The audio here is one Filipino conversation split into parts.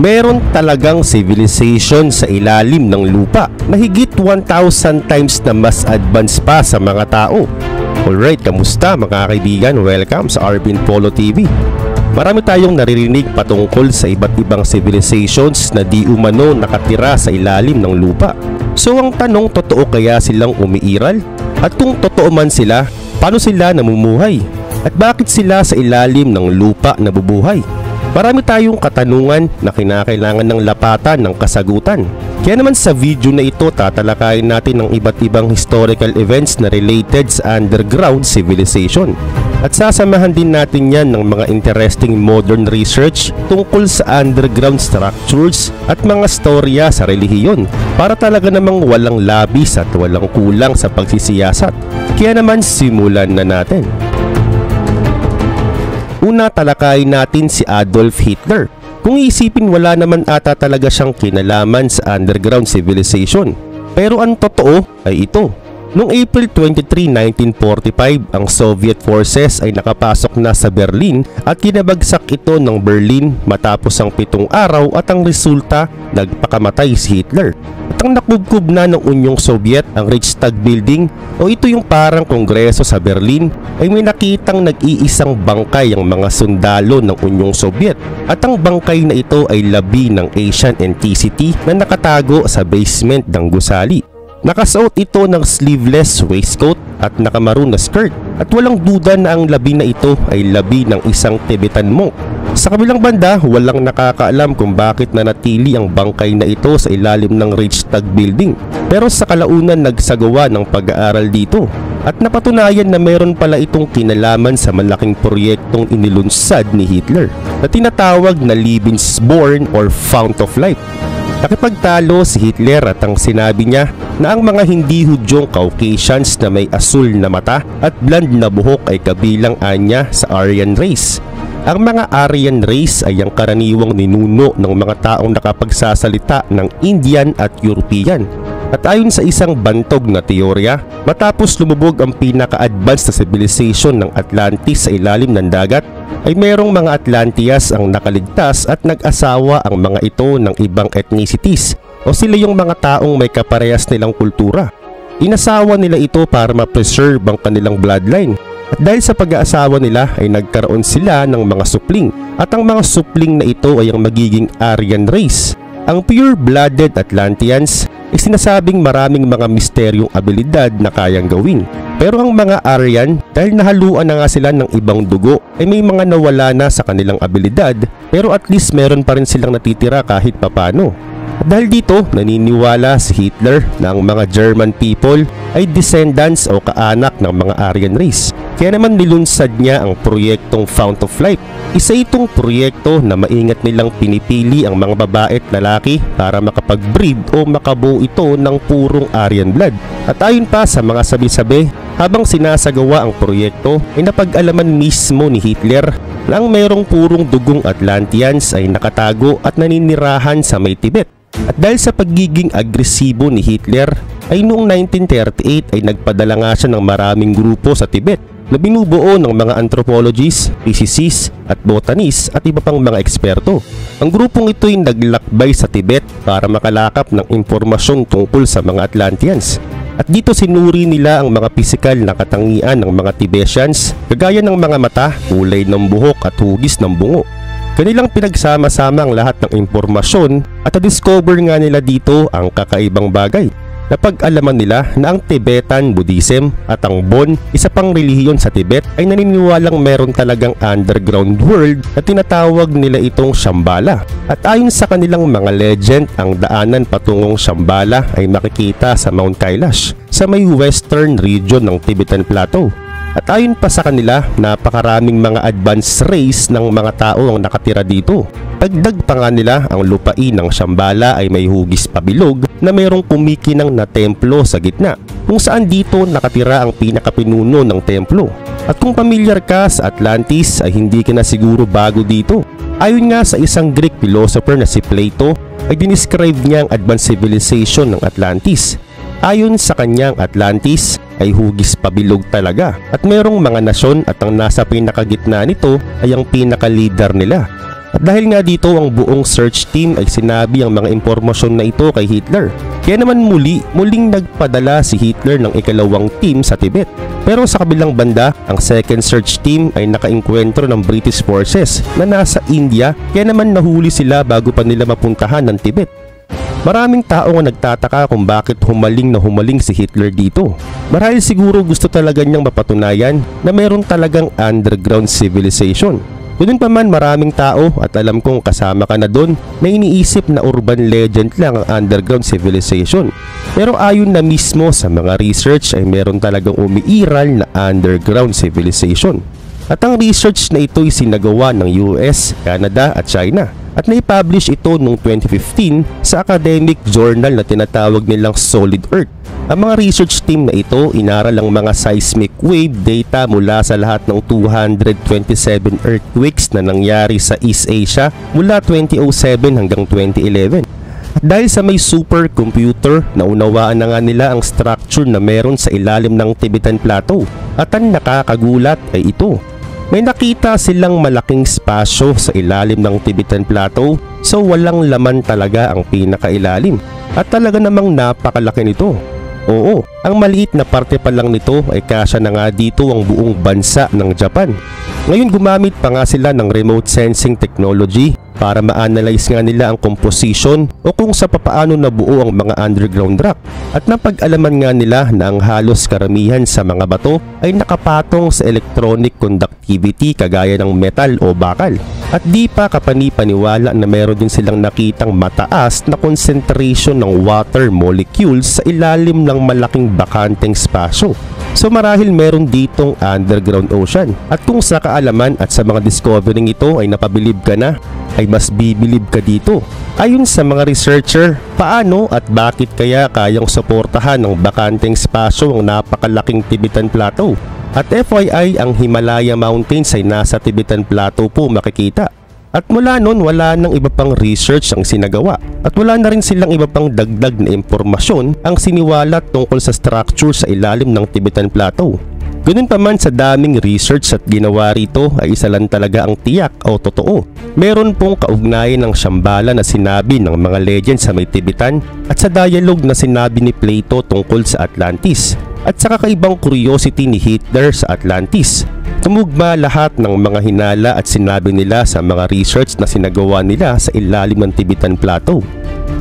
Meron talagang civilization sa ilalim ng lupa na higit 1,000 times na mas advanced pa sa mga tao. Alright, kamusta mga kaibigan? Welcome sa Arvin Polo TV. Marami tayong naririnig patungkol sa iba't ibang civilizations na di umano nakatira sa ilalim ng lupa. So ang tanong, totoo kaya silang umiiral? At kung totoo man sila, paano sila namumuhay? At bakit sila sa ilalim ng lupa nabubuhay? Marami tayong katanungan na kinakailangan ng lapatan ng kasagutan. Kaya naman sa video na ito, tatalakayin natin ang iba't ibang historical events na related sa underground civilization. At sasamahan din natin yan ng mga interesting modern research tungkol sa underground structures at mga storya sa relihiyon para talaga namang walang labis at walang kulang sa pagsisiyasat. Kaya naman simulan na natin. Una, talakayin natin si Adolf Hitler. Kung iisipin, wala naman ata talaga siyang kinalaman sa underground civilization. Pero ang totoo ay ito. Noong April 23, 1945, ang Soviet forces ay nakapasok na sa Berlin at kinabagsak ito ng Berlin matapos ang 7 araw at ang resulta, nagpakamatay si Hitler. At ang nakubkob na ng Unyong Soviet, ang Reichstag Building o ito yung parang kongreso sa Berlin, ay may nakitang nag-iisang bangkay ang mga sundalo ng Unyong Soviet. At ang bangkay na ito ay labi ng Asian ethnicity na nakatago sa basement ng gusali. Nakasuot ito ng sleeveless waistcoat at nakamaroon na skirt at walang duda na ang labi na ito ay labi ng isang Tibetan monk. Sa kabilang banda, walang nakakaalam kung bakit nanatili ang bangkay na ito sa ilalim ng Reichstag Building. Pero sa kalaunan nagsagawa ng pag-aaral dito at napatunayan na meron pala itong kinalaman sa malaking proyektong inilunsad ni Hitler na tinatawag na Lebensborn or Fount of Life. Nakipagtalo si Hitler at ang sinabi niya na ang mga hindi Hudyong Caucasians na may asul na mata at blonde na buhok ay kabilang anya sa Aryan race. Ang mga Aryan race ay ang karaniwang ninuno ng mga taong nakapagsasalita ng Indian at European. At ayon sa isang bantog na teorya, matapos lumubog ang pinaka-advanced na civilization ng Atlantis sa ilalim ng dagat, ay merong mga Atlanteans ang nakaligtas at nag-asawa ang mga ito ng ibang ethnicities o sila yung mga taong may kaparehas nilang kultura. Inasawa nila ito para ma-preserve ang kanilang bloodline. At dahil sa pag-aasawa nila ay nagkaroon sila ng mga supling at ang mga supling na ito ay ang magiging Aryan race. Ang pure-blooded Atlanteans ay sinasabing maraming mga misteryong abilidad na kayang gawin. Pero ang mga Aryan, dahil nahaluan na nga sila ng ibang dugo, ay may mga nawala na sa kanilang abilidad pero at least meron pa rin silang natitira kahit papano. At dahil dito, naniniwala si Hitler na ang mga German people ay descendants o kaanak ng mga Aryan race. Kaya naman nilunsad niya ang proyektong Fount of Life. Isa itong proyekto na maingat nilang pinipili ang mga babae at lalaki para makapag-breed o makabuo ito ng purong Aryan blood. At ayon pa sa mga sabi-sabi, habang sinasagawa ang proyekto ay napag-alaman mismo ni Hitler na ang merong purong dugong Atlanteans ay nakatago at naninirahan sa may Tibet. At dahil sa pagiging agresibo ni Hitler ay noong 1938 ay nagpadala nga siya ng maraming grupo sa Tibet na binubuo ng mga anthropologists, physicists at botanists at iba pang mga eksperto. Ang grupong ito ay naglakbay sa Tibet para makalakap ng impormasyon tungkol sa mga Atlanteans. At dito sinuri nila ang mga pisikal na katangian ng mga Tibetians kagaya ng mga mata, kulay ng buhok at hugis ng bungo. Kanilang pinagsama-sama ang lahat ng impormasyon at na-discover nga nila dito ang kakaibang bagay. Napag-alaman nila na ang Tibetan Buddhism at ang Bon, isa pang relihiyon sa Tibet, ay naniniwalang meron talagang underground world na tinatawag nila itong Shambhala. At ayon sa kanilang mga legend, ang daanan patungong Shambhala ay makikita sa Mount Kailash sa may western region ng Tibetan Plateau. At ayon pa sa kanila, napakaraming mga advanced race ng mga tao ang nakatira dito. Dagdag pa nga nila, ang lupain ng Shambhala ay may hugis pabilog na mayroong kumikinang na templo sa gitna, kung saan dito nakatira ang pinakapinuno ng templo. At kung pamilyar ka sa Atlantis ay hindi ka na siguro bago dito. Ayon nga sa isang Greek philosopher na si Plato, ay dinescribe niya ang advanced civilization ng Atlantis. Ayon sa kanyang Atlantis ay hugis pabilog talaga at mayroong mga nasyon at ang nasa pinakagitna nito ay ang pinaka-leader nila. At dahil nga dito ang buong search team ay sinabi ang mga impormasyon na ito kay Hitler. Kaya naman muling nagpadala si Hitler ng ikalawang team sa Tibet. Pero sa kabilang banda, ang second search team ay nakainkwentro ng British forces na nasa India, kaya naman nahuli sila bago pa nila mapuntahan ng Tibet. Maraming tao ang nagtataka kung bakit humaling na humaling si Hitler dito. Marahil siguro gusto talaga niyang mapatunayan na mayroon talagang underground civilization. Ganun pa man, maraming tao, at alam kong kasama ka na doon, na iniisip na urban legend lang ang underground civilization. Pero ayon na mismo sa mga research ay meron talagang umiiral na underground civilization. At ang research na ito ay sinagawa ng US, Canada at China. At naipublish ito noong 2015 sa academic journal na tinatawag nilang Solid Earth. Ang mga research team na ito inaral ang mga seismic wave data mula sa lahat ng 227 earthquakes na nangyari sa East Asia mula 2007 hanggang 2011. At dahil sa may supercomputer, naunawaan na nga nila ang structure na meron sa ilalim ng Tibetan Plateau. At ang nakakagulat ay ito. May nakita silang malaking spasyo sa ilalim ng Tibetan Plateau, so walang laman talaga ang pinakailalim. At talaga namang napakalaki nito. Oo, ang maliit na parte pa lang nito ay kasya na nga dito ang buong bansa ng Japan. Ngayon gumamit pa nga sila ng remote sensing technology para ma-analyze nga nila ang composition o kung sa papaano nabuo ang mga underground rock. At napag-alaman nga nila na ang halos karamihan sa mga bato ay nakapatong sa electronic conductivity kagaya ng metal o bakal. At di pa kapani-paniwala na meron din silang nakitang mataas na concentration ng water molecules sa ilalim ng malaking bakanteng spasyo. So marahil meron ditong underground ocean. At kung sa kaalaman at sa mga discovering ito ay napabilib ka na, ay mas bibilib ka dito. Ayon sa mga researcher, paano at bakit kaya kayang suportahan ng bakanteng spasyo ang napakalaking Tibetan Plateau? At FYI, ang Himalaya Mountains ay nasa Tibetan Plateau po makikita. At mula nun, wala nang iba pang research ang sinagawa. At wala na rin silang iba pang dagdag na impormasyon ang siniwalat tungkol sa structure sa ilalim ng Tibetan Plateau. Ganun pa man, sa daming research at ginawa rito ay isa lang talaga ang tiyak o totoo. Meron pong kaugnayan ng Shambhala na sinabi ng mga legend sa may Tibetan at sa dialogue na sinabi ni Plato tungkol sa Atlantis at sa kakaibang curiosity ni Hitler sa Atlantis. Tumugma lahat ng mga hinala at sinabi nila sa mga research na sinagawa nila sa ilalim ng Tibetan Plateau.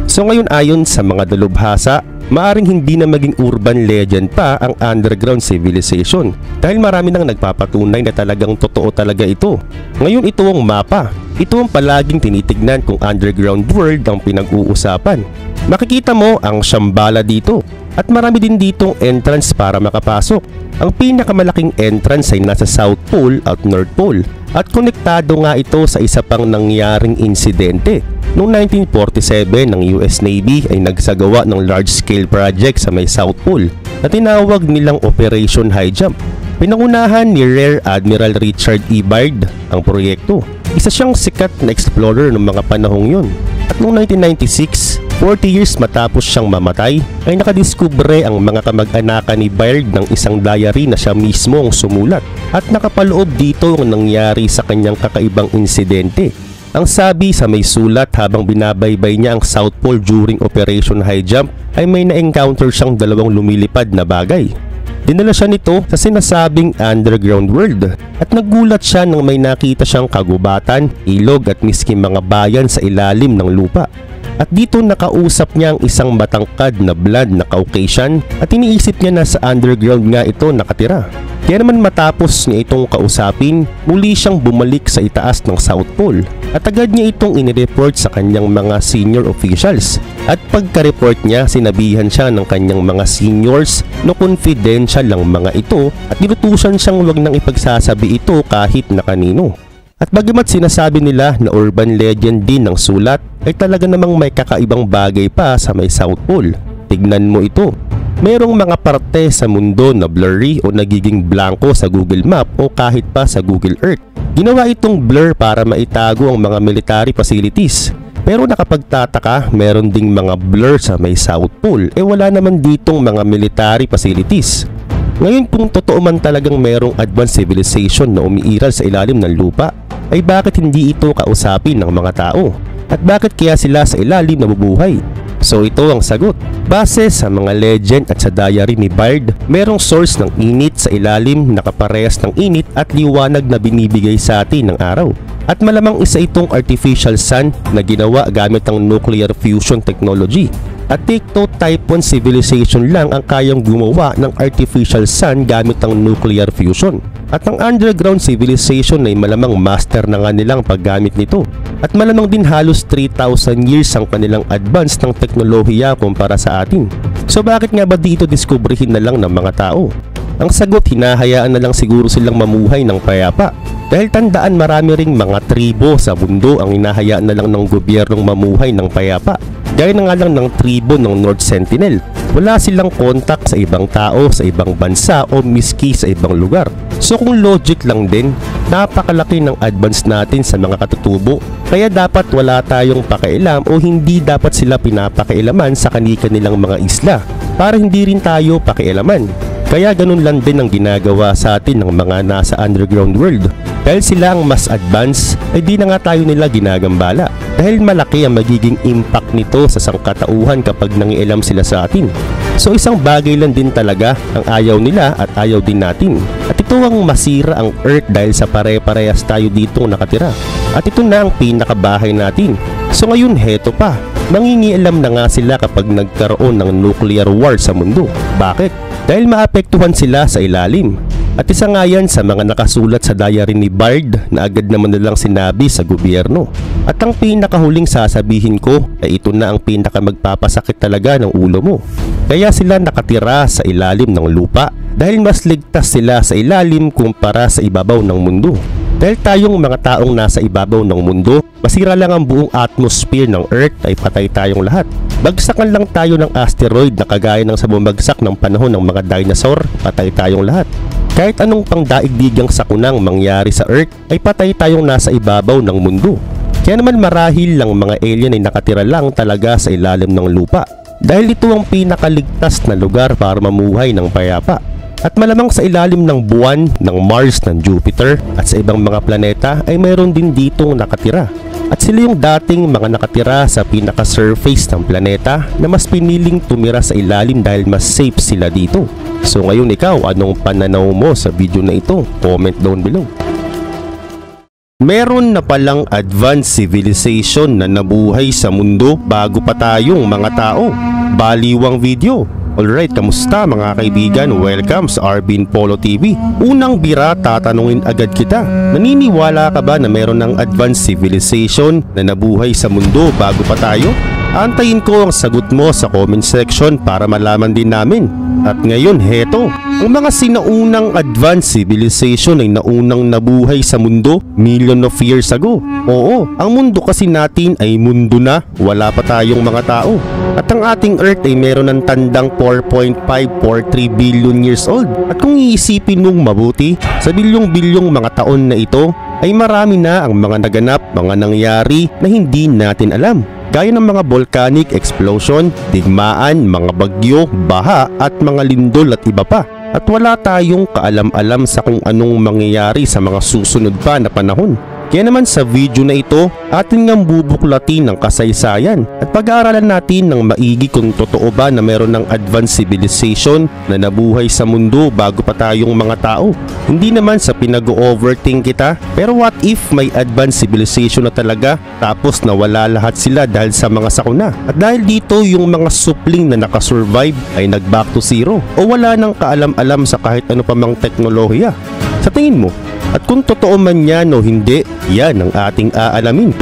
So ngayon, ayon sa mga dalubhasa, maaring hindi na maging urban legend pa ang underground civilization dahil marami nang nagpapatunay na talagang totoo talaga ito. Ngayon, ito ang mapa. Ito ang palaging tinitignan kung underground world ang pinag-uusapan. Makikita mo ang Shambhala dito at marami din ditong entrance para makapasok. Ang pinakamalaking entrance ay nasa South Pole at North Pole at konektado nga ito sa isa pang nangyaring insidente. Noong 1947, ng US Navy ay nagsagawa ng large-scale project sa may South Pole na tinawag nilang Operation High Jump. Pinangunahan ni Rear Admiral Richard E. Byrd ang proyekto. Isa siyang sikat na explorer ng mga panahong yun. At noong 1996, 40 years matapos siyang mamatay, ay nakadiskubre ang mga kamag-anakan ni Byrd ng isang diary na siya mismo ang sumulat. At nakapaloob dito ang nangyari sa kanyang kakaibang insidente. Ang sabi sa may sulat habang binabaybay niya ang South Pole during Operation High Jump ay may na-encounter siyang dalawang lumilipad na bagay. Dinala siya nito sa sinasabing underground world at nagulat siya nang may nakita siyang kagubatan, ilog at miski mga bayan sa ilalim ng lupa. At dito nakausap niya ang isang matangkad na blonde na Caucasian at iniisip niya na sa underground nga ito nakatira. Kaya naman matapos niya itong kausapin, muli siyang bumalik sa itaas ng South Pole at agad niya itong inireport sa kanyang mga senior officials. At pagka-report niya, sinabihan siya ng kanyang mga seniors na confidential lang mga ito at nilutusan siyang wag nang ipagsasabi ito kahit na kanino. At bagamat sinasabi nila na urban legend din ng sulat, ay talaga namang may kakaibang bagay pa sa may South Pole. Tignan mo ito. Merong mga parte sa mundo na blurry o nagiging blanco sa Google Map o kahit pa sa Google Earth. Ginawa itong blur para maitago ang mga military facilities. Pero nakapagtataka, meron ding mga blur sa may South Pole. Wala naman ditong mga military facilities. Ngayon, kung totoo man talagang merong advanced civilization na umiiral sa ilalim ng lupa, ay bakit hindi ito kausapin ng mga tao? At bakit kaya sila sa ilalim nabubuhay? So ito ang sagot. Base sa mga legend at sa diary ni Bard, merong source ng init sa ilalim na kaparehas ng init at liwanag na binibigay sa atin ng araw. At malamang isa itong artificial sun na ginawa gamit ang nuclear fusion technology. At take note, Type 1 civilization lang ang kayang gumawa ng artificial sun gamit ang nuclear fusion. At ang underground civilization ay malamang master na nga nilang paggamit nito. At malamang din halos 3,000 years ang kanilang advance ng teknolohiya kumpara sa atin. So bakit nga ba dito diskubrihin na lang ng mga tao? Ang sagot, hinahayaan na lang siguro silang mamuhay ng payapa. Dahil tandaan, marami ring mga tribo sa mundo ang hinahayaan na lang ng gobyernong mamuhay ng payapa. Gaya na nga lang ng tribo ng North Sentinel. Wala silang kontak sa ibang tao, sa ibang bansa o miski sa ibang lugar. So kung logic lang din, napakalaki ng advance natin sa mga katutubo. Kaya dapat wala tayong pakialam o hindi dapat sila pinapakailaman sa kanilang mga isla para hindi rin tayo pakialaman. Kaya ganun lang din ang ginagawa sa atin ng mga nasa underground world. Dahil sila ang mas advance, ay di na nga tayo nila ginagambala. Dahil malaki ang magiging impact nito sa sangkatauhan kapag nangialam sila sa atin. So isang bagay lang din talaga ang ayaw nila at ayaw din natin. At ito ang masira ang Earth dahil sa pare-parehas tayo dito nakatira. At ito na ang pinakabahay natin. So ngayon heto pa, mangingialam na nga sila kapag nagkaroon ng nuclear war sa mundo. Bakit? Dahil maapektuhan sila sa ilalim. At isa nga yan sa mga nakasulat sa diary ni Bard na agad naman nilang sinabi sa gobyerno. At ang pinakahuling sasabihin ko ay ito na ang pinaka magpapasakit talaga ng ulo mo. Kaya sila nakatira sa ilalim ng lupa dahil mas ligtas sila sa ilalim kumpara sa ibabaw ng mundo. Dahil tayong mga taong nasa ibabaw ng mundo, masira lang ang buong atmosphere ng Earth ay patay tayong lahat. Bagsakan lang tayo ng asteroid na kagaya ng sa bumagsak ng panahon ng mga dinosaur, patay tayong lahat. Kahit anong pangdaigdigang sakunang mangyari sa Earth, ay patay tayong nasa ibabaw ng mundo. Kaya naman marahil lang mga alien ay nakatira lang talaga sa ilalim ng lupa. Dahil ito ang pinakaligtas na lugar para mamuhay ng payapa. At malamang sa ilalim ng buwan, ng Mars, ng Jupiter at sa ibang mga planeta ay mayroon din ditong nakatira. At sila yung dating mga nakatira sa pinaka-surface ng planeta na mas piniling tumira sa ilalim dahil mas safe sila dito. So ngayon ikaw, anong pananaw mo sa video na ito? Comment down below. Meron na palang advanced civilization na nabuhay sa mundo bago pa tayong mga tao. Baliwang video. Alright, kamusta mga kaibigan? Welcome sa Arvin Polo TV. Unang bira, tatanungin agad kita. Naniniwala ka ba na meron ng advanced civilization na nabuhay sa mundo bago pa tayo? Antayin ko ang sagot mo sa comment section para malaman din namin. At ngayon, heto. Ang mga sinaunang advanced civilization ay naunang nabuhay sa mundo million of years ago. Oo, ang mundo kasi natin ay mundo na, wala pa tayong mga tao. At ang ating Earth ay meron ng tandang 4.543 billion years old. At kung iisipin mong mabuti, sa bilyong-bilyong mga taon na ito, ay marami na ang mga naganap, mga nangyari na hindi natin alam. Gaya ng mga volcanic explosion, digmaan, mga bagyo, baha at mga lindol at iba pa. At wala tayong kaalam-alam sa kung anong mangyayari sa mga susunod pa na panahon. Kaya naman sa video na ito, atin ngang bubuklatin ng kasaysayan at pag-aaralan natin ng maigi kung totoo ba na meron ng advanced civilization na nabuhay sa mundo bago pa tayong mga tao. Hindi naman sa pinag-overthink kita, pero what if may advanced civilization na talaga tapos nawala lahat sila dahil sa mga sakuna? At dahil dito yung mga supling na nakasurvive ay nag-back to zero o wala nang kaalam-alam sa kahit ano pa mang teknolohiya. Sa tingin mo, at kung totoo man yan o hindi, yan ang ating aalamin.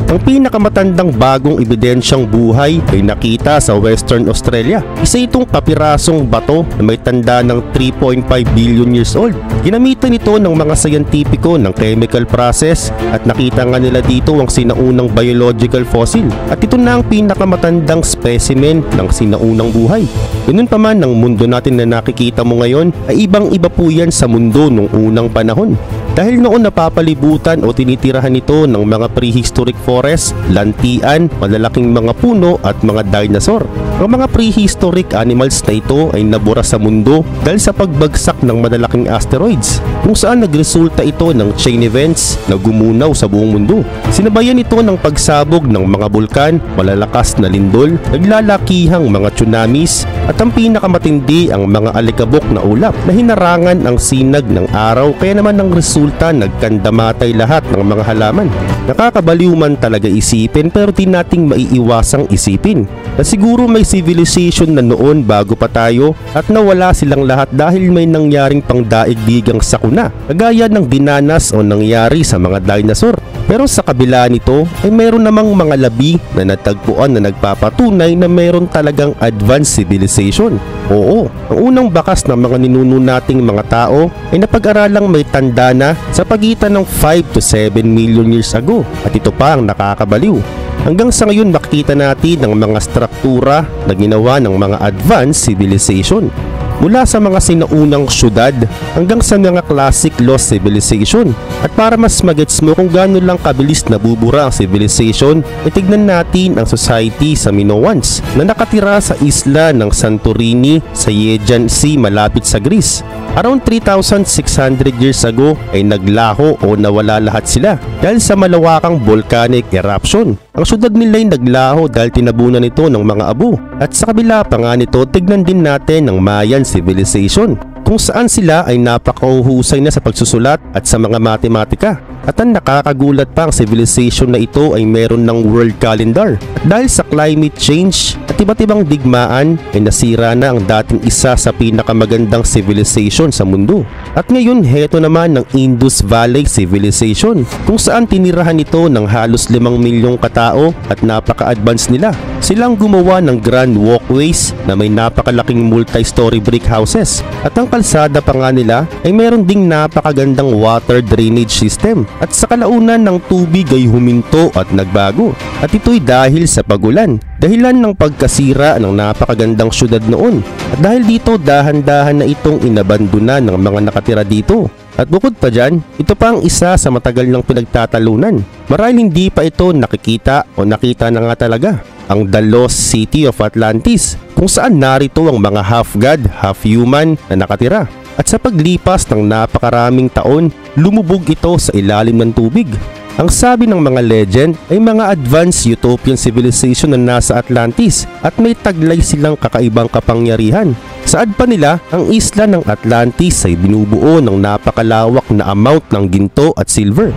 Ang pinakamatandang bagong ebidensyang buhay ay nakita sa Western Australia. Isa itong papirasong bato na may tanda ng 3.5 billion years old. Ginamitan ito ng mga scientifico ng chemical process at nakita nga nila dito ang sinaunang biological fossil. At ito na ang pinakamatandang specimen ng sinaunang buhay. Ganun pa man ang mundo natin na nakikita mo ngayon ay ibang-iba po yan sa mundo nung unang panahon. Dahil noon napapalibutan o tinitirahan ito ng mga prehistoric forest, lantian, malalaking mga puno at mga dinosaur. Ang mga prehistoric animals na ito ay nabura sa mundo dahil sa pagbagsak ng malalaking asteroids, kung saan nagresulta ito ng chain events na gumunaw sa buong mundo. Sinabayan ito ng pagsabog ng mga bulkan, malalakas na lindol, naglalakihang mga tsunamis, at ang pinakamatindi ang mga alikabok na ulap na hinarangan ang sinag ng araw, kaya naman ang resulta nagkandamatay lahat ng mga halaman. Nakakabaliw man talaga isipin, pero di nating maiiwasang isipin na siguro may civilization na noon bago pa tayo at nawala silang lahat dahil may nangyaring pangdaigdigang sakuna kagaya ng dinanas o nangyari sa mga dinosaur. Pero sa kabila nito ay mayroon namang mga labi na natagpuan na nagpapatunay na mayroon talagang advanced civilization. Oo, ang unang bakas ng mga ninuno nating mga tao ay napag-aralang may tanda na sa pagitan ng 5 to 7 million years ago, at ito pa ang nakakabaliw. Hanggang sa ngayon makikita natin ang mga struktura na ginawa ng mga advanced civilization. Mula sa mga sinaunang syudad hanggang sa mga classic lost civilization. At para mas magets mo kung gaano lang kabilis nabubura ang civilization, tignan natin ang society sa Minoans na nakatira sa isla ng Santorini sa Aegean Sea malapit sa Greece. Around 3,600 years ago ay naglaho o nawala lahat sila dahil sa malawakang volcanic eruption. Ang syudad nila ay naglaho dahil tinabunan ito ng mga abo. At sa kabila pa nga nito, tignan din natin ang Mayan civilization, kung saan sila ay napakahusay na sa pagsusulat at sa mga matematika. At ang nakakagulat pa, ang civilization na ito ay meron ng world calendar. At dahil sa climate change at iba't ibang digmaan ay nasira na ang dating isa sa pinakamagandang civilization sa mundo. At ngayon heto naman ng Indus Valley Civilization, kung saan tinirahan ito ng halos 5 milyong katao at napaka-advance nila. Silang gumawa ng grand walkways na may napakalaking multi-story brick houses. At ang kalsada pa nga nila ay meron ding napakagandang water drainage system. At sa kalaunan ng tubig ay huminto at nagbago. At ito'y dahil sa pagulan, dahilan ng pagkasira ng napakagandang syudad noon. At dahil dito dahan-dahan na itong inabandona ng mga nakatira dito. At bukod pa dyan, ito pa ang isa sa matagal ng pinagtatalunan. Marahil hindi pa ito nakikita o nakita na nga talaga, ang The Lost City of Atlantis, kung saan narito ang mga half-god, half-human na nakatira. At sa paglipas ng napakaraming taon, lumubog ito sa ilalim ng tubig. Ang sabi ng mga legend ay mga advanced utopian civilization na nasa Atlantis at may taglay silang kakaibang kapangyarihan. Saad pa nila, ang isla ng Atlantis ay binubuo ng napakalawak na amount ng ginto at silver.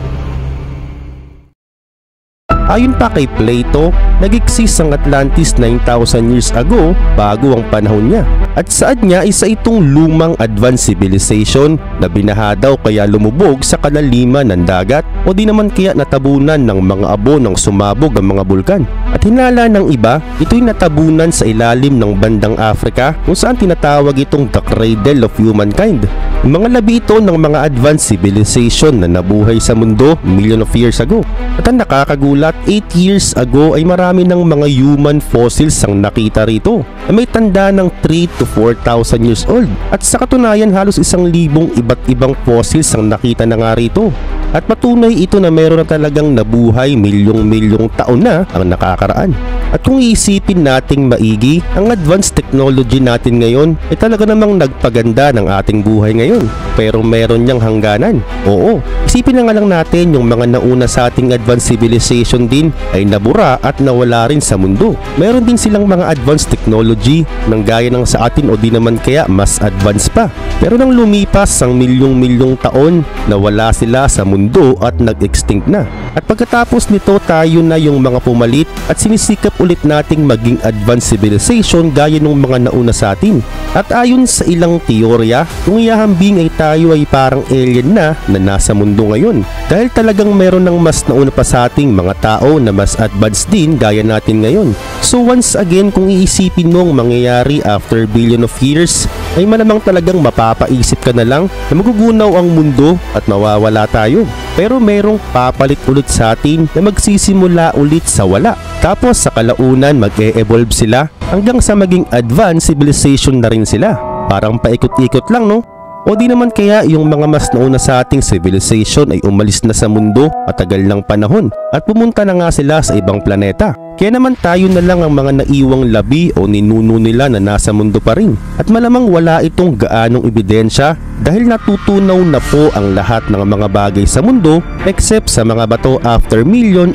Ayon pa kay Plato, nag-exist ang Atlantis 9,000 years ago bago ang panahon niya. At saad niya, isa itong lumang advanced civilization na binaha daw kaya lumubog sa kalaliman ng dagat o di naman kaya natabunan ng mga abo nang sumabog ang mga bulkan. At hinala ng iba, ito'y natabunan sa ilalim ng bandang Africa kung saan tinatawag itong the cradle of humankind. Mga labi ito ng mga advanced civilization na nabuhay sa mundo million of years ago. At ang nakakagulat, 8 years ago ay marami ng mga human fossils ang nakita rito na may tanda ng 3 to 4,000 years old. At sa katunayan, halos 1,000 iba't ibang fossils ang nakita na nga rito. At patunay ito na meron na talagang nabuhay milyong-milyong taon na ang nakakaraan. At kung iisipin nating maigi, ang advanced technology natin ngayon ay talaga namang nagpaganda ng ating buhay ngayon. Pero meron niyang hangganan. Oo, isipin na nga lang natin yung mga nauna sa ating advanced civilization din ay nabura at nawala rin sa mundo. Meron din silang mga advanced technology nang gaya ng sa atin o di naman kaya mas advanced pa. Pero nang lumipas ang milyong-milyong taon, nawala sila sa mundo at nag-extinct na. At pagkatapos nito, tayo na yung mga pumalit at sinisikap ulit nating maging advanced civilization gaya ng mga nauna sa atin. At ayon sa ilang teorya, kung ihahambing ay tayo ay parang alien na nasa mundo ngayon. Dahil talagang meron ng mas nauna pa sa ating mga tao na mas advanced din gaya natin ngayon. So once again, kung iisipin mong mangyayari after billion of years, ay malamang talagang mapapaisip ka na lang na magugunaw ang mundo at mawawala tayo. Pero merong papalit ulit sa atin na magsisimula ulit sa wala. Tapos sa kalaunan mag-e-evolve sila hanggang sa maging advanced civilization na rin sila. Parang paikot-ikot lang, no? O di naman kaya yung mga mas nauna sa ating civilization ay umalis na sa mundo matagal ng panahon at pumunta na nga sila sa ibang planeta. Kaya naman tayo na lang ang mga naiwang labi o ninuno nila na nasa mundo pa rin. At malamang wala itong gaanong ebidensya dahil natutunaw na po ang lahat ng mga bagay sa mundo except sa mga bato after million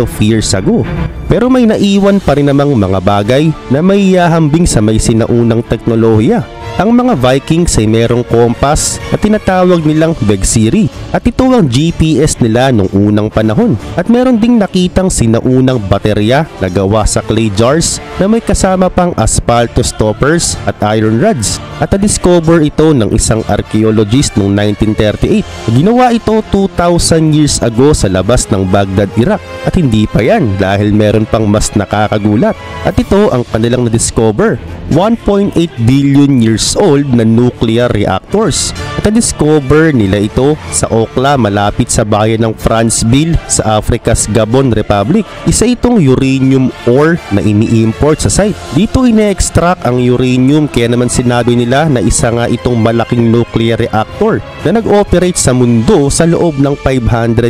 of years ago. Pero may naiwan pa rin namang mga bagay na may hahambing sa may sinaunang teknolohiya. Ang mga Vikings ay merong kompas na tinatawag nilang Vegsiri at ito ang GPS nila nung unang panahon. At meron ding nakitang sinaunang baterya na gawa sa clay jars na may kasama pang asfalto stoppers at iron rods. At na-discover ito ng isang archaeologist noong 1938. Ginawa ito 2,000 years ago sa labas ng Baghdad, Iraq. At hindi pa yan dahil meron pang mas nakakagulat. At ito ang kanilang na-discover, 1.8 billion years old na nuclear reactors. At na-discover nila ito sa Okla malapit sa bayan ng Franceville sa Africa's Gabon Republic. Isa itong uranium ore na ini-import sa site. Dito ine-extract ang uranium kaya naman sinabi nila na isa nga itong malaking nuclear reactor na nag-operate sa mundo sa loob ng 500,000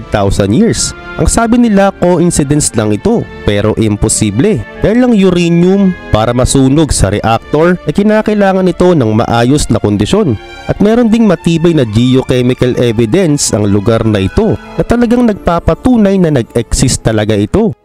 years. Ang sabi nila coincidence lang ito pero imposible dahil ang uranium para masunog sa reactor ay kinakailangan ito ng maayos na kondisyon at meron ding matibay na geochemical evidence ang lugar na ito na talagang nagpapatunay na nag-exist talaga ito.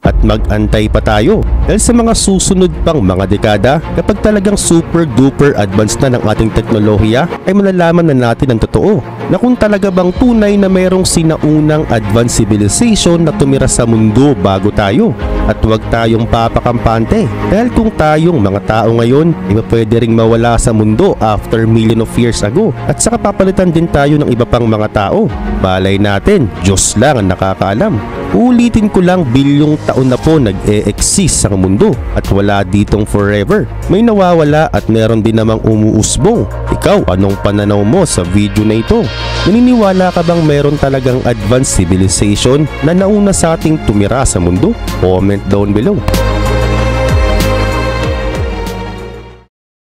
At mag-antay pa tayo dahil sa mga susunod pang mga dekada kapag talagang super duper advanced na ng ating teknolohiya ay malalaman na natin ang totoo na kung talaga bang tunay na mayroong sinaunang advanced civilization na tumira sa mundo bago tayo. At huwag tayong papakampante dahil kung tayong mga tao ngayon ay pwede ring mawala sa mundo after million of years ago at saka papalitan din tayo ng iba pang mga tao. Balay natin, Diyos lang ang nakakaalam. Ulitin ko lang, bilyong taon na po nag-e-exist ang mundo at wala ditong forever. May nawawala at meron din namang umuusbong. Ikaw, anong pananaw mo sa video na ito? Naniniwala ka bang meron talagang advanced civilization na nauna sa ating tumira sa mundo? Comment down below.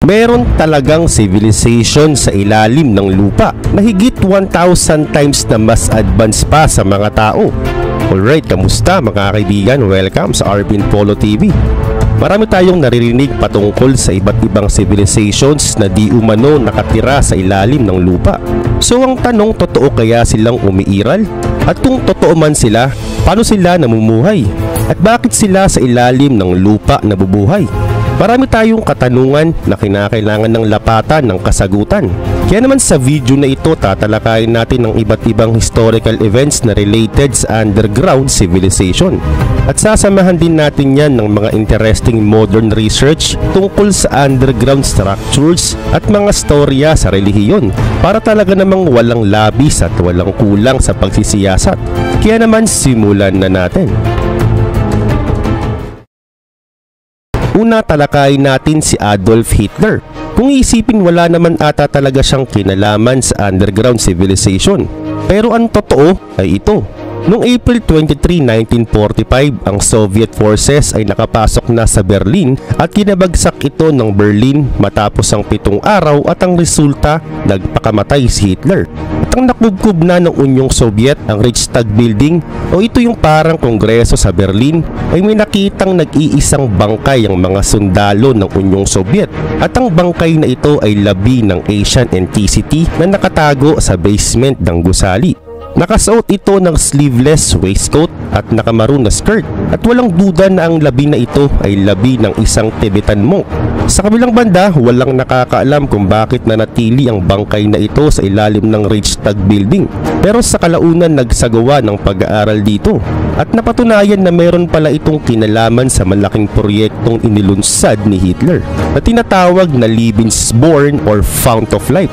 Meron talagang civilization sa ilalim ng lupa na higit 1,000 times na mas advanced pa sa mga tao. Alright, kamusta mga kaibigan? Welcome sa Arvin Polo TV. Marami tayong naririnig patungkol sa iba't ibang civilizations na di umano nakatira sa ilalim ng lupa. So ang tanong, totoo kaya silang umiiral? At kung totoo man sila, paano sila namumuhay? At bakit sila sa ilalim ng lupa nabubuhay? Marami tayong katanungan na kinakailangan ng lapatan ng kasagutan. Kaya naman sa video na ito tatalakayin natin ang iba't ibang historical events na related sa underground civilization. At sasamahan din natin yan ng mga interesting modern research tungkol sa underground structures at mga storya sa relihiyon para talaga namang walang labis at walang kulang sa pagsisiyasat. Kaya naman simulan na natin. Una, talakayin natin si Adolf Hitler. Kung iisipin, wala naman ata talaga siyang kinalaman sa underground civilization. Pero ang totoo ay ito. Noong April 23, 1945, ang Soviet forces ay nakapasok na sa Berlin at kinabagsak ito ng Berlin matapos ang 7 araw at ang resulta, nagpakamatay si Hitler. At ang nakubkob na ng Unyong Soviet, ang Reichstag Building o ito yung parang kongreso sa Berlin, ay may nakitang nag-iisang bangkay ang mga sundalo ng Unyong Soviet. At ang bangkay na ito ay labi ng Asian ethnicity na nakatago sa basement ng gusali. Nakasuot ito ng sleeveless waistcoat at nakamaroon na skirt at walang duda na ang labi na ito ay labi ng isang Tibetan monk. Sa kabilang banda, walang nakakaalam kung bakit nanatili ang bangkay na ito sa ilalim ng Reichstag Building. Pero sa kalaunan nagsagawa ng pag-aaral dito at napatunayan na meron pala itong kinalaman sa malaking proyektong inilunsad ni Hitler na tinatawag na Lebensborn or Fount of Life.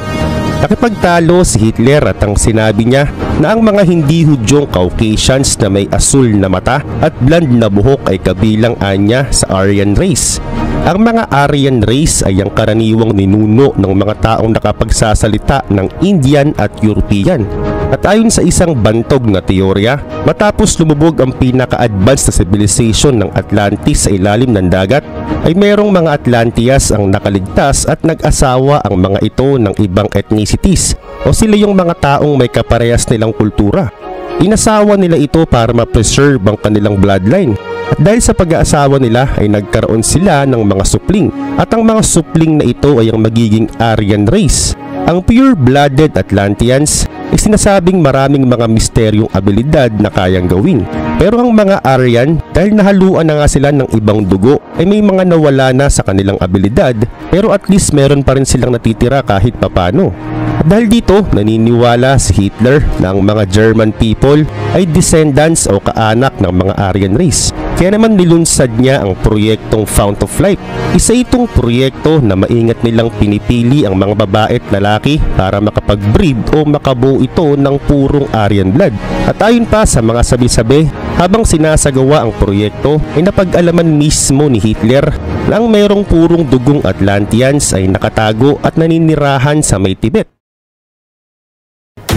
Nakipagtalo si Hitler at ang sinabi niya na ang mga hindi Hudyong Caucasians na may asul na mata at blonde na buhok ay kabilang anya sa Aryan race. Ang mga Aryan race ay ang karaniwang ninuno ng mga taong nakapagsasalita ng Indian at European. At ayon sa isang bantog na teorya, matapos lumubog ang pinaka-advanced na civilization ng Atlantis sa ilalim ng dagat, ay merong mga Atlanteas ang nakaligtas at nag-asawa ang mga ito ng ibang ethnicities o sila yung mga taong may kaparehas nilang kultura. Inasawa nila ito para ma-preserve ang kanilang bloodline. At dahil sa pag-aasawa nila ay nagkaroon sila ng mga supling. At ang mga supling na ito ay ang magiging Aryan race. Ang pure-blooded Atlanteans ay sinasabing maraming mga misteryong abilidad na kayang gawin. Pero ang mga Aryan, dahil nahaluan na nga sila ng ibang dugo, ay may mga nawala na sa kanilang abilidad, pero at least meron pa rin silang natitira kahit papano. At dahil dito, naniniwala si Hitler na ang mga German people ay descendants o kaanak ng mga Aryan race. Kaya naman nilunsad niya ang proyektong Fount of Life. Isa itong proyekto na maingat nilang pinipili ang mga babae at lalaki para makapag-breed o makabuo ito ng purong Aryan blood. At ayon pa sa mga sabi-sabi, habang sinasagawa ang proyekto ay napag-alaman mismo ni Hitler na ang mayroong purong dugong Atlanteans ay nakatago at naninirahan sa may Tibet.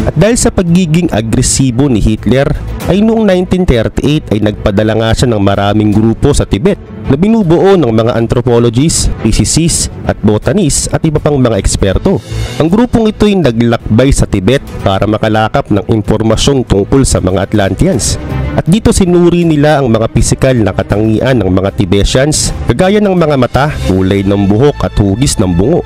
At dahil sa pagiging agresibo ni Hitler, ay noong 1938 ay nagpadala nga siya ng maraming grupo sa Tibet na binubuo ng mga anthropologists, physicists at botanists at iba pang mga eksperto. Ang grupong ito ay naglakbay sa Tibet para makalakap ng impormasyon tungkol sa mga Atlanteans. At dito sinuri nila ang mga pisikal na katangian ng mga Tibetians, kagaya ng mga mata, kulay ng buhok at hugis ng bungo.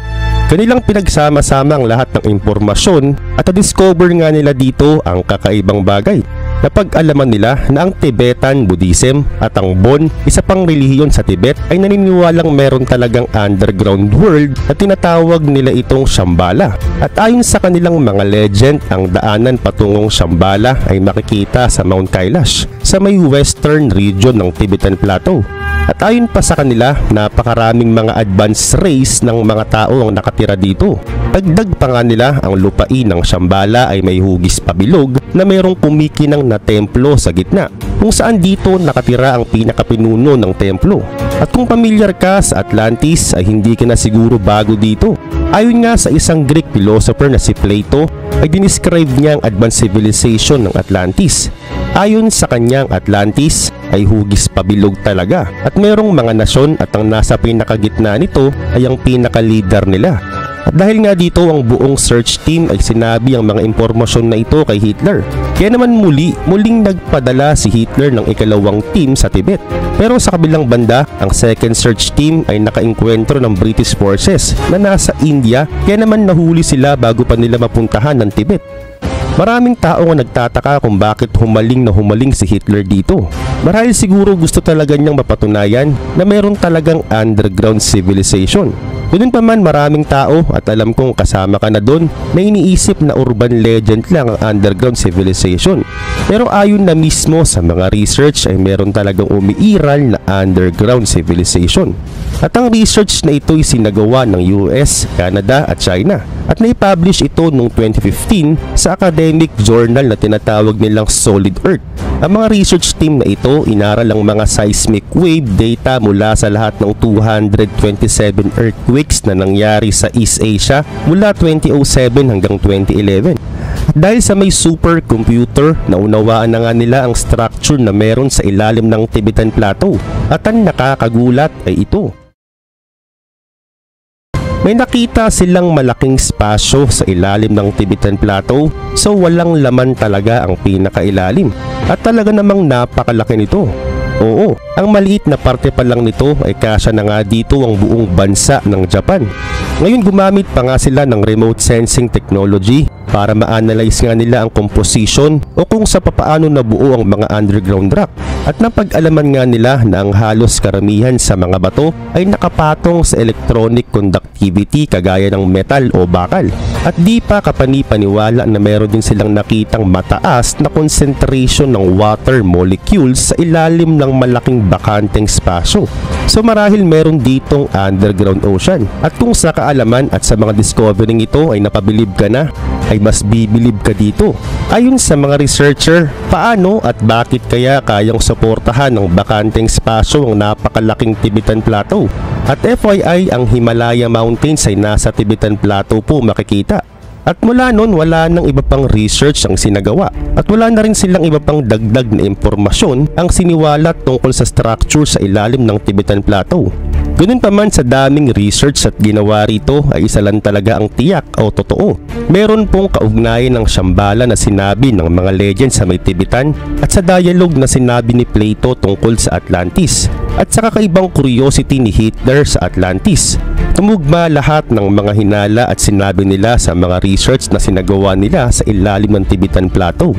Kanilang pinagsama-sama ang lahat ng impormasyon at na-discover nga nila dito ang kakaibang bagay. Napag-alaman nila na ang Tibetan Buddhism at ang Bon, isa pang relihiyon sa Tibet, ay naniniwalang meron talagang underground world na tinatawag nila itong Shambhala. At ayon sa kanilang mga legend, ang daanan patungong Shambhala ay makikita sa Mount Kailash sa may western region ng Tibetan Plateau. At ayon pa sa kanila, napakaraming mga advanced race ng mga tao ang nakatira dito. Dagdag pa nga nila, ang lupain ng Shambhala ay may hugis pabilog na mayroong kumikinang na templo sa gitna, kung saan dito nakatira ang pinakapinuno ng templo. At kung pamilyar ka sa Atlantis ay hindi ka na siguro bago dito. Ayon nga sa isang Greek philosopher na si Plato, ay dinescribe niya ang advanced civilization ng Atlantis. Ayon sa kanyang Atlantis ay hugis pabilog talaga at merong mga nasyon at ang nasa pinakagitna nito ay ang pinaka-leader nila. At dahil nga dito ang buong search team ay sinabi ang mga impormasyon na ito kay Hitler. Kaya naman muling nagpadala si Hitler ng ikalawang team sa Tibet. Pero sa kabilang banda, ang second search team ay nakainkwentro ng British forces na nasa India, kaya naman nahuli sila bago pa nila mapuntahan ng Tibet. Maraming tao ang nagtataka kung bakit humaling na humaling si Hitler dito. Marahil siguro gusto talaga niyang mapatunayan na mayroon talagang underground civilization. Ganun pa man, maraming tao, at alam kong kasama ka na doon, na iniisip na urban legend lang ang underground civilization. Pero ayon na mismo sa mga research ay meron talagang umiiral na underground civilization. At ang research na ito ay sinagawa ng US, Canada at China. At naipublish ito noong 2015 sa academic journal na tinatawag nilang Solid Earth. Ang mga research team na ito inaral ang mga seismic wave data mula sa lahat ng 227 earthquakes na nangyari sa East Asia mula 2007 hanggang 2011. At dahil sa may supercomputer, naunawaan na nga nila ang structure na meron sa ilalim ng Tibetan Plateau. At ang nakakagulat ay ito. May nakita silang malaking spasyo sa ilalim ng Tibetan Plateau, so walang laman talaga ang pinakailalim. At talaga namang napakalaki nito. Oo, ang maliit na parte pa lang nito ay kasya na nga dito ang buong bansa ng Japan. Ngayon gumamit pa nga sila ng remote sensing technology para ma-analyze nga nila ang composition o kung sa papaano nabuo ang mga underground rock. At napag-alaman nga nila na ang halos karamihan sa mga bato ay nakapatong sa electronic conductivity kagaya ng metal o bakal. At di pa kapani-paniwala na meron din silang nakitang mataas na concentration ng water molecules sa ilalim ng malaking bakanteng spasyo. So marahil meron ditong underground ocean. At kung sa kaalaman at sa mga discovering ito ay napabilib ka na, ay mas bibilib ka dito. Ayon sa mga researcher, paano at bakit kaya kayang suportahan ng bakanteng spasyo ang napakalaking Tibetan Plateau? At FYI, ang Himalaya Mountains ay nasa Tibetan Plateau po makikita. At mula noon wala nang iba pang research ang sinagawa at wala na rin silang iba pang dagdag na impormasyon ang siniwalat tungkol sa structure sa ilalim ng Tibetan Plateau. Ganun pa man sa daming research at ginawa rito ay isa lang talaga ang tiyak o totoo. Meron pong kaugnayan ng Shambhala na sinabi ng mga legend sa may Tibetan at sa dialogue na sinabi ni Plato tungkol sa Atlantis at sa kakaibang curiosity ni Hitler sa Atlantis. Tumugma lahat ng mga hinala at sinabi nila sa mga research na sinagawa nila sa ilalim ng Tibetan Plateau.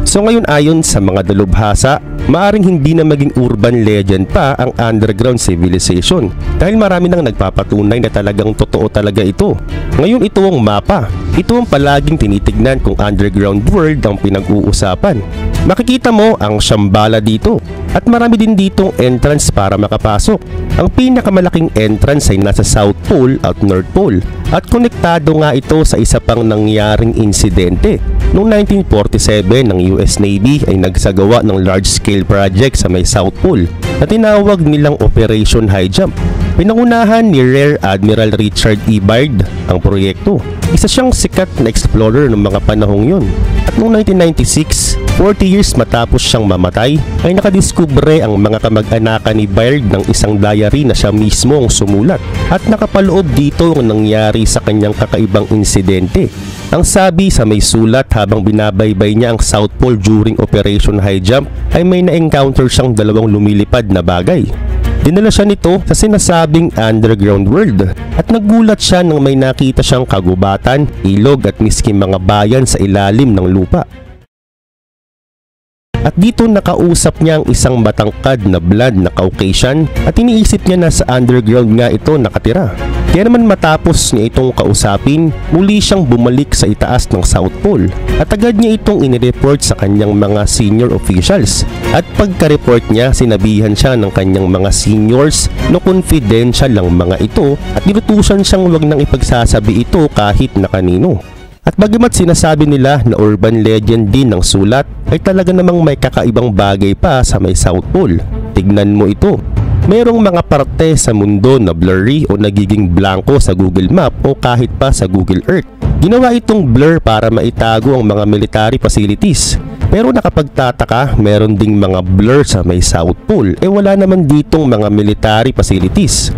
So ngayon ayon sa mga dalubhasa, maaring hindi na maging urban legend pa ang underground civilization dahil marami nang nagpapatunay na talagang totoo talaga ito. Ngayon ito ang mapa. Ito ang palaging tinitignan kung underground world ang pinag-uusapan. Makikita mo ang Shambhala dito at marami din ditong entrance para makapasok. Ang pinakamalaking entrance ay nasa South Pole at North Pole at konektado nga ito sa isa pang nangyaring insidente. Noong 1947 ng US Navy ay nagsagawa ng large-scale project sa may South Pole na tinawag nilang Operation High Jump. Pinangunahan ni Rear Admiral Richard E. Byrd ang proyekto. Isa siyang sikat na explorer noong mga panahong yun. At noong 1996, 40 years matapos siyang mamatay, ay nakadiskubre ang mga kamag-anakan ni Byrd ng isang diary na siya mismo ang sumulat at nakapaloob dito ang nangyari sa kanyang kakaibang insidente. Ang sabi sa may sulat habang binabaybay niya ang South Pole during Operation High Jump ay may na-encounter siyang dalawang lumilipad na bagay. Dinala siya nito sa sinasabing underground world at nagulat siya nang may nakita siyang kagubatan, ilog at miski mga bayan sa ilalim ng lupa. At dito nakausap niya ang isang matangkad na blonde na Caucasian at iniisip niya na sa underground nga ito nakatira. Kaya naman matapos niya itong kausapin, muli siyang bumalik sa itaas ng South Pole at agad niya itong inireport sa kanyang mga senior officials. At pagka-report niya, sinabihan siya ng kanyang mga seniors na confidential lang mga ito at nilutusan siyang wag nang ipagsasabi ito kahit na kanino. At bagamat sinasabi nila na urban legend din ng sulat, ay talaga namang may kakaibang bagay pa sa may South Pole. Tignan mo ito. Merong mga parte sa mundo na blurry o nagiging blanco sa Google Map o kahit pa sa Google Earth. Ginawa itong blur para maitago ang mga military facilities. Pero nakapagtataka, meron ding mga blur sa may South Pole. Wala naman ditong mga military facilities.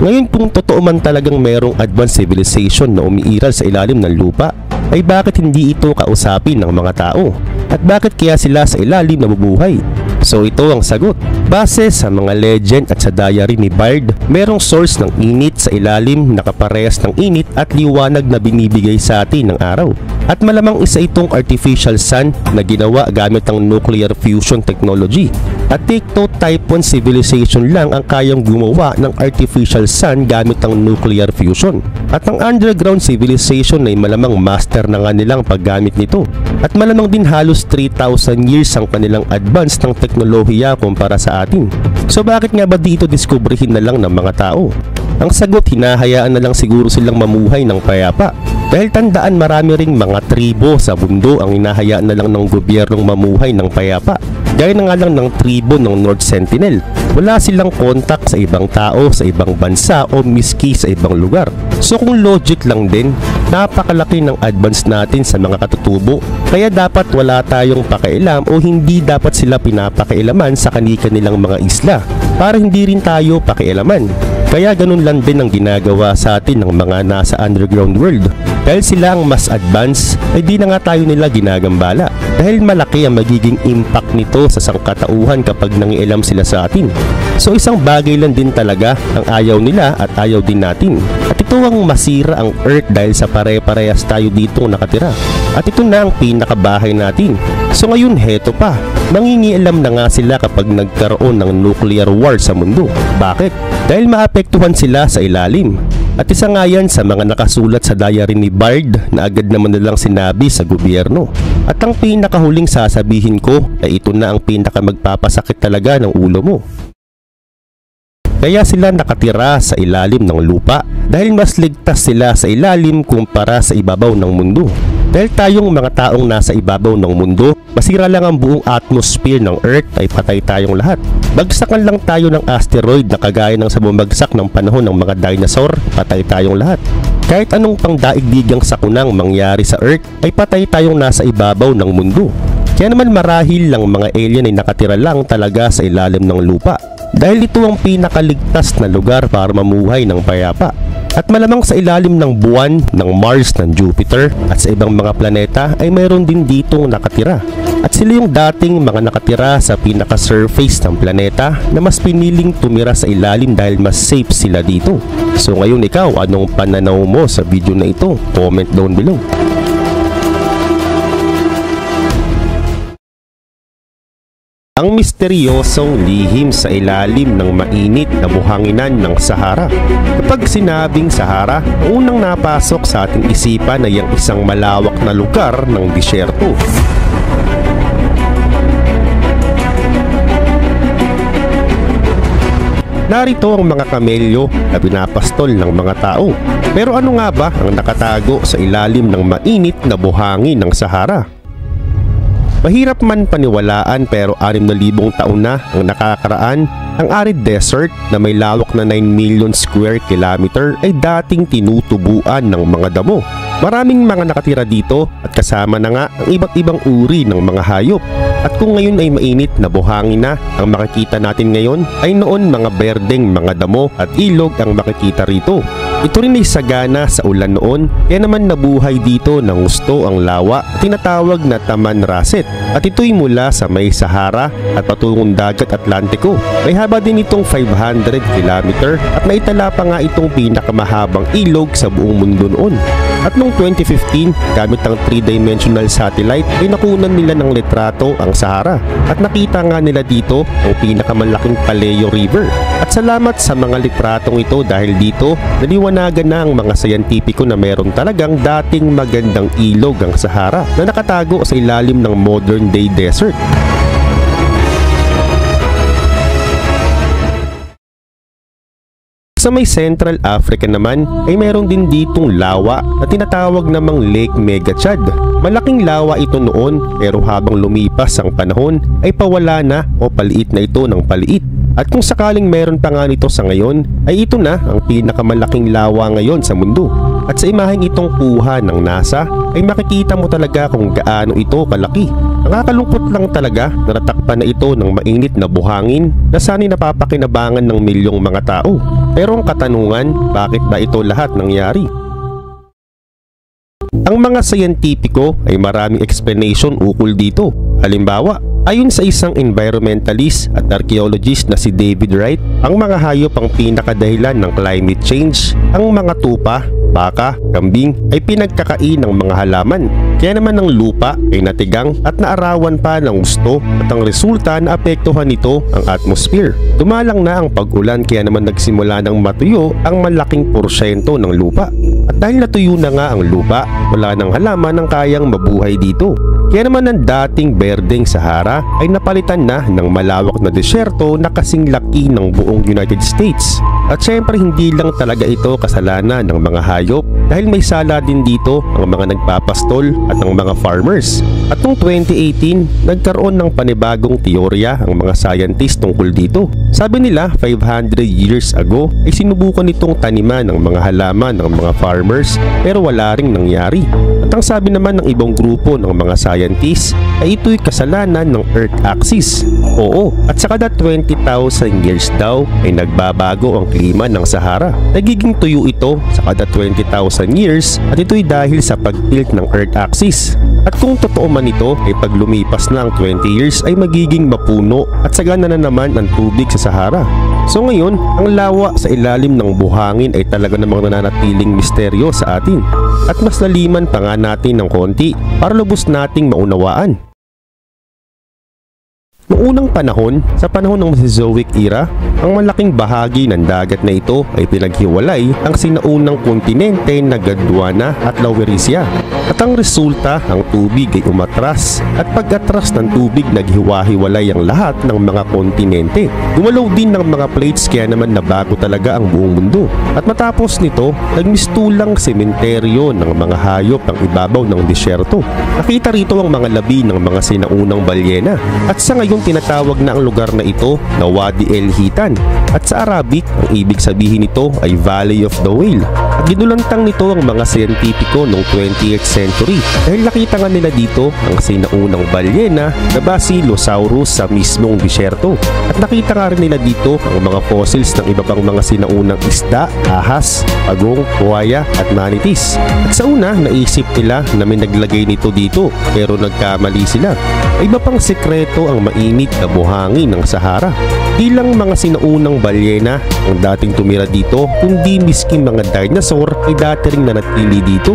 Ngayon kung totoo man talagang merong advanced civilization na umiiral sa ilalim ng lupa, ay bakit hindi ito kausapin ng mga tao? At bakit kaya sila sa ilalim nabubuhay? So ito ang sagot. Base sa mga legend at sa diary ni Byrd, merong source ng init sa ilalim na kaparehas ng init at liwanag na binibigay sa atin ng araw. At malamang isa itong artificial sun na ginawa gamit ang nuclear fusion technology. At Tikto Type 1 civilization lang ang kayang gumawa ng artificial sun gamit ang nuclear fusion. At ang underground civilization ay malamang master na nga nilang paggamit nito. At malamang din halos 3,000 years ang kanilang advance ng teknolohiya kumpara sa atin. So bakit nga ba dito diskubrihin na lang ng mga tao? Ang sagot, hinahayaan na lang siguro silang mamuhay ng payapa. Dahil tandaan, marami ring mga tribo sa mundo ang hinahayaan na lang ng gobyernong mamuhay ng payapa. Gaya na nga lang ng tribo ng North Sentinel. Wala silang kontak sa ibang tao, sa ibang bansa o miski sa ibang lugar. So kung logic lang din, napakalaki ng advance natin sa mga katutubo. Kaya dapat wala tayong pakialam o hindi dapat sila pinapakailaman sa kanilang mga isla para hindi rin tayo pakialaman. Kaya ganun lang din ang ginagawa sa atin ng mga nasa underground world. Dahil sila ang mas advance, ay di na nga tayo nila ginagambala. Dahil malaki ang magiging impact nito sa sangkatauhan kapag nangialam sila sa atin. So isang bagay lang din talaga ang ayaw nila at ayaw din natin. At ito ang masira ang Earth dahil sa pare-parehas tayo dito nakatira. At ito na ang pinakabahay natin. So ngayon heto pa, nangingialam na nga sila kapag nagkaroon ng nuclear war sa mundo. Bakit? Dahil maapektuhan sila sa ilalim. At isa nga yan sa mga nakasulat sa diary ni Byrd na agad naman nilang sinabi sa gobyerno. At ang pinakahuling sasabihin ko ay ito na ang pinakamagpapasakit talaga ng ulo mo. Kaya sila nakatira sa ilalim ng lupa dahil mas ligtas sila sa ilalim kumpara sa ibabaw ng mundo. Dahil tayong mga taong nasa ibabaw ng mundo, masira lang ang buong atmosphere ng Earth ay patay tayong lahat. Bagsakan lang tayo ng asteroid na kagaya ng sa bumagsak ng panahon ng mga dinosaur, patay tayong lahat. Kahit anong pangdaigdigang sakunang mangyari sa Earth ay patay tayong nasa ibabaw ng mundo. Kaya naman marahil lang mga alien ay nakatira lang talaga sa ilalim ng lupa. Dahil ito ang pinakaligtas na lugar para mamuhay ng payapa. At malamang sa ilalim ng buwan, ng Mars, ng Jupiter at sa ibang mga planeta ay mayroon din ditong nakatira. At sila yung dating mga nakatira sa pinaka-surface ng planeta na mas piniling tumira sa ilalim dahil mas safe sila dito. So ngayon ikaw, anong pananaw mo sa video na ito? Comment down below. Ang misteryosong lihim sa ilalim ng mainit na buhanginan ng Sahara. Kapag sinabing Sahara, unang napasok sa ating isipan ay ang isang malawak na lugar ng disyerto. Narito ang mga kamelyo na pinapastol ng mga tao. Pero ano nga ba ang nakatago sa ilalim ng mainit na buhangin ng Sahara? Mahirap man paniwalaan pero 6,000 taon na ang nakakaraan, ang arid desert na may lawak na 9 million square kilometer ay dating tinutubuan ng mga damo. Maraming mga nakatira dito at kasama na nga ang iba't ibang uri ng mga hayop. At kung ngayon ay mainit na buhangin na, ang makikita natin ngayon ay noon mga berdeng mga damo at ilog ang makikita rito. Ito rin ay sagana sa ulan noon, kaya naman nabuhay dito ng gusto ang lawa, tinatawag na Taman Raset. At ito'y mula sa may Sahara at patungong dagat Atlantiko. May haba din itong 500 km at naitala pa nga itong pinakamahabang ilog sa buong mundo noon. At noong 2015, gamit ang 3-dimensional satellite ay nakunan nila ng litrato ang Sahara. At nakita nga nila dito ang pinakamalaking Paleo River. At salamat sa mga litratong ito dahil dito naliwanagan na ang mga sayantipiko na meron talagang dating magandang ilog ang Sahara na nakatago sa ilalim ng modern day desert. Sa may Central Africa naman ay mayroon din ditong lawa na tinatawag namang Lake Megachad. Malaking lawa ito noon pero habang lumipas ang panahon ay pawala na o paliit na ito ng paliit. At kung sakaling meron pa nga nito sa ngayon ay ito na ang pinakamalaking lawa ngayon sa mundo. At sa imaheng itong kuha ng NASA ay makikita mo talaga kung gaano ito kalaki. Nakakalungkot lang talaga na natakpan na ito ng mainit na buhangin na sana'y napapakinabangan ng milyong mga tao. Pero ang katanungan, bakit ba ito lahat nangyari? Ang mga sayantipiko ay maraming explanation ukol dito. Halimbawa, ayon sa isang environmentalist at archaeologist na si David Wright, ang mga hayop ang pinakadahilan ng climate change. Ang mga tupa, baka, kambing ay pinagkakain ng mga halaman. Kaya naman ang lupa ay natigang at naarawan pa ng gusto at ang resulta na apektuhan nito ang atmosphere. Dumalang na ang pag-ulan kaya naman nagsimula ng matuyo ang malaking porsyento ng lupa. At dahil natuyo na nga ang lupa, wala ng halaman ang kayang mabuhay dito. Kaya naman ang dating berdeng Sahara ay napalitan na ng malawak na desyerto na kasing laki ng buong United States. At syempre hindi lang talaga ito kasalanan ng mga hayop dahil may sala din dito ang mga nagpapastol at ang mga farmers. At noong 2018, nagkaroon ng panibagong teorya ang mga scientist tungkol dito. Sabi nila 500 years ago ay sinubukan nitong taniman ng mga halaman ng mga farmers pero wala ring nangyari. At ang sabi naman ng ibang grupo ng mga scientists ay ito'y kasalanan ng Earth axis. Oo, at sa kada 20,000 years daw ay nagbabago ang klima ng Sahara. Nagiging tuyo ito sa kada 20,000 years at ito'y dahil sa pag-tilt ng Earth axis. At kung totoo man ito ay pag lumipas na ang 20 years ay magiging mapuno at sagana na naman ang tubig sa Sahara. So ngayon, ang lawa sa ilalim ng buhangin ay talaga namang nananatiling misteryo sa atin. At mas laliman pa nga natin ng konti para lubos nating maunawaan. Noong unang panahon, sa panahon ng Mesozoic era, Ang malaking bahagi ng dagat na ito ay pinaghiwalay ang sinaunang kontinente na Gondwana at Laurisia. At ang resulta, ang tubig ay umatras at pag-atras ng tubig naghiwa-hiwalay ang lahat ng mga kontinente. Gumalaw din ng mga plates kaya naman nabago talaga ang buong mundo. At matapos nito, nagmistulang sementeryo ng mga hayop ang ibabaw ng disyerto. Nakita rito ang mga labi ng mga sinaunang balyena at sa ngayon tinatawag na ang lugar na ito na Wadi El Hitan. At sa Arabic, ang ibig sabihin nito ay Valley of the Whale. At ginulantang nito ang mga siyentipiko noong 20th century dahil nakita nga nila dito ang sinaunang balyena na Basilosaurus sa mismong disyerto. At nakita nga rin nila dito ang mga fossils ng iba pang mga sinaunang isda, ahas, pagong, buhaya at manatees. At sa una, naisip nila na may naglagay nito dito pero nagkamali sila. May iba pang sekreto ang mainit na buhangin ng Sahara. Bilang mga sinaunang balyena ang dating tumira dito, kundi miskin mga dinosaur ay dati ring nanatili dito.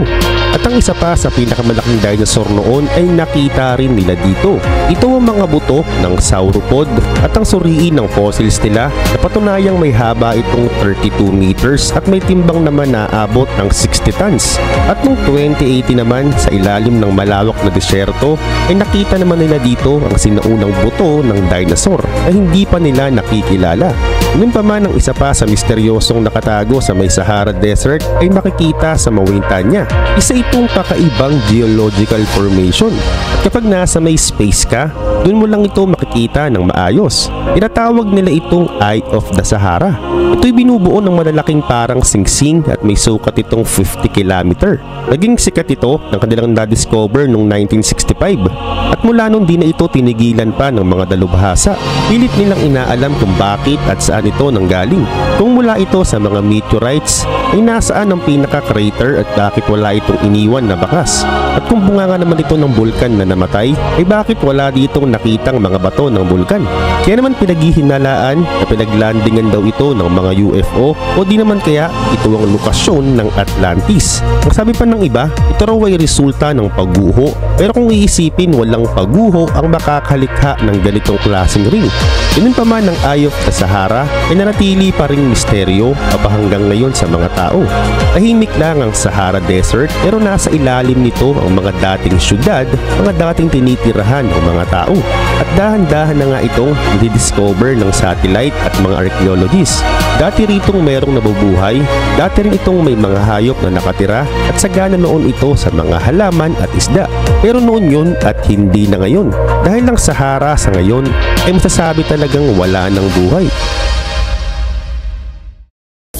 At ang isa pa sa pinakamalaking dinosaur noon ay nakita rin nila dito. Ito ang mga buto ng sauropod at ang suriin ng fossils nila na patunayang may haba itong 32 meters at may timbang naman na aabot ng 60 tons. At noong 2018 naman sa ilalim ng malawak na disyerto ay nakita naman nila dito ang sinaunang buto ng dinosaur na hindi pa nila nakikilala. Ngunit pa man ang isa pa sa misteryosong nakatago sa may Sahara Desert ay makikita sa Mauritania. Isa itong kakaibang geological formation. At kapag nasa may space ka, dun mo lang ito makikita ng maayos. Tinatawag nila itong Eye of the Sahara. Ito'y binubuo ng malalaking parang singsing at may sukat itong 50 km. Naging sikat ito ng kanilang na-discover noong 1965 at mula noon di na ito tinigilan pa ng mga dalubhasa. Pilit nilang inaalam kung bakit at saan ito nanggaling. Kung mula ito sa mga meteorites ay nasaan ang pinaka-crater at bakit wala itong iniwan na bakas. At kung bunganga naman ito ng bulkan na namatay ay bakit wala ditong nakitang mga bato ng bulkan. Kaya naman pinaghihinalaan na pinaglandingan daw ito ng mga UFO o di naman kaya ito ang lokasyon ng Atlantis. Ang sabi pa ng iba, ito raw ay resulta ng pagguho. Pero kung iisipin, walang pagguho ang makakalikha ng ganitong klaseng ring. Ganun pa man ang Eye of the Sahara ay nanatili pa ring misteryo hanggang ngayon sa mga tao. Tahimik lang ang Sahara Desert pero nasa ilalim nito ang mga dating syudad, mga dating tinitirahan ng mga tao. At dahan-dahan na nga itong didiscover ng satellite at mga archaeologists. Dati ritong merong nabubuhay, dati rin itong may mga hayop na nakatira at sagana noon ito sa mga halaman at isda. Pero noon yun at hindi na ngayon. Dahil ang Sahara sa ngayon ay masasabi talagang wala ng buhay.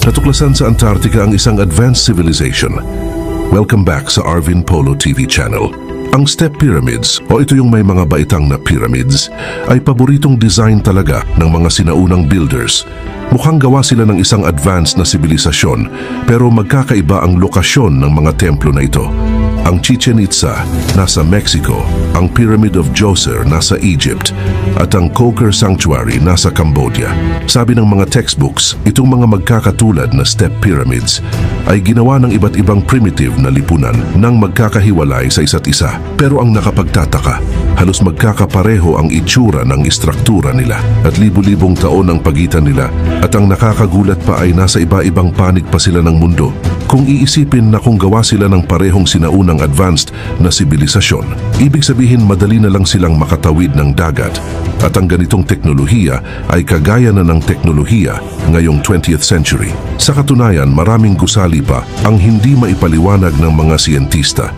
Natuklasan sa Antarctica ang isang advanced civilization. Welcome back sa Arvin Polo TV channel. Ang Step Pyramids, o ito yung may mga baitang na pyramids, ay paboritong design talaga ng mga sinaunang builders. Mukhang gawa sila ng isang advanced na sibilisasyon, pero magkakaiba ang lokasyon ng mga templo na ito. Ang Chichen Itza nasa Mexico, ang Pyramid of Djoser nasa Egypt, at ang Koker Sanctuary nasa Cambodia. Sabi ng mga textbooks, itong mga magkakatulad na step pyramids ay ginawa ng iba't ibang primitive na lipunan nang magkakahiwalay sa isa't isa. Pero ang nakapagtataka, halos magkakapareho ang itsura ng istruktura nila at libu-libong taon ang pagitan nila, at ang nakakagulat pa ay nasa iba-ibang panig pa sila ng mundo. Kung iisipin na kung gawa sila ng parehong sinaunang advanced na sibilisasyon, ibig sabihin madali na lang silang makatawid ng dagat. At ang ganitong teknolohiya ay kagaya na ng teknolohiya ngayong 20th century. Sa katunayan, maraming gusali pa ang hindi maipaliwanag ng mga siyentista.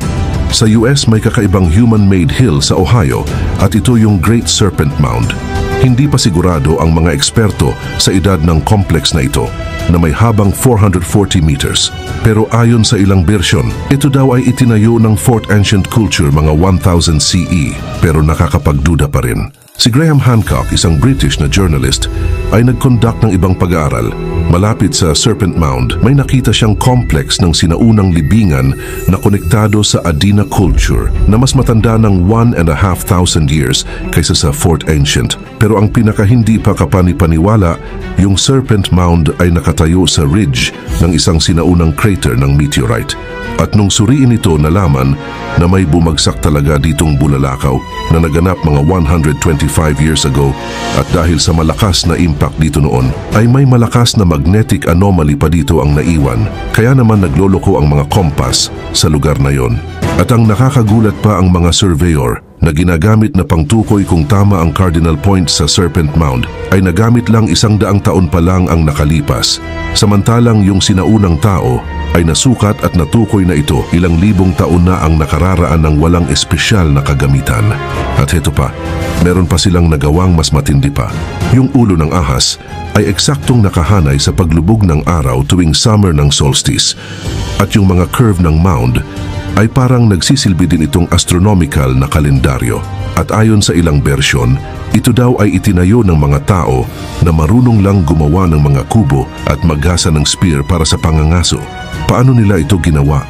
Sa US may kakaibang human-made hill sa Ohio at ito yung Great Serpent Mound. Hindi pa sigurado ang mga eksperto sa edad ng complex na ito na may habang 440 meters. Pero ayon sa ilang bersyon, ito daw ay itinayo ng Fourth Ancient Culture mga 1000 CE, pero nakakapagduda pa rin. Si Graham Hancock, isang British na journalist, ay nag-conduct ng ibang pag-aaral. Malapit sa Serpent Mound, may nakita siyang complex ng sinaunang libingan na konektado sa Adena culture na mas matanda ng 1,500 years kaysa sa Fourth Ancient. Pero ang pinaka hindi pa kapanipaniwala, yung Serpent Mound ay nakatayo sa ridge ng isang sinaunang crater ng meteorite. At nung suriin ito, nalaman na may bumagsak talaga ditong bulalakaw na naganap mga 125 years ago at dahil sa malakas na impact dito noon ay may malakas na magnetic anomaly pa dito ang naiwan kaya naman nagloloko ang mga kompas sa lugar na yon. At ang nakakagulat pa ang mga surveyor na ginagamit na pangtukoy kung tama ang cardinal point sa Serpent Mound ay nagamit lang 100 taon pa lang ang nakalipas. Samantalang yung sinaunang tao ay nasukat at natukoy na ito ilang libong taon na ang nakararaan ng walang espesyal na kagamitan. At heto pa, meron pa silang nagawang mas matindi pa. Yung ulo ng ahas ay eksaktong nakahanay sa paglubog ng araw tuwing summer ng solstice. At yung mga curve ng mound ay parang nagsisilbi din itong astronomical na kalendaryo. At ayon sa ilang bersyon, ito daw ay itinayo ng mga tao na marunong lang gumawa ng mga kubo at maghasa ng spear para sa pangangaso. Paano nila ito ginawa?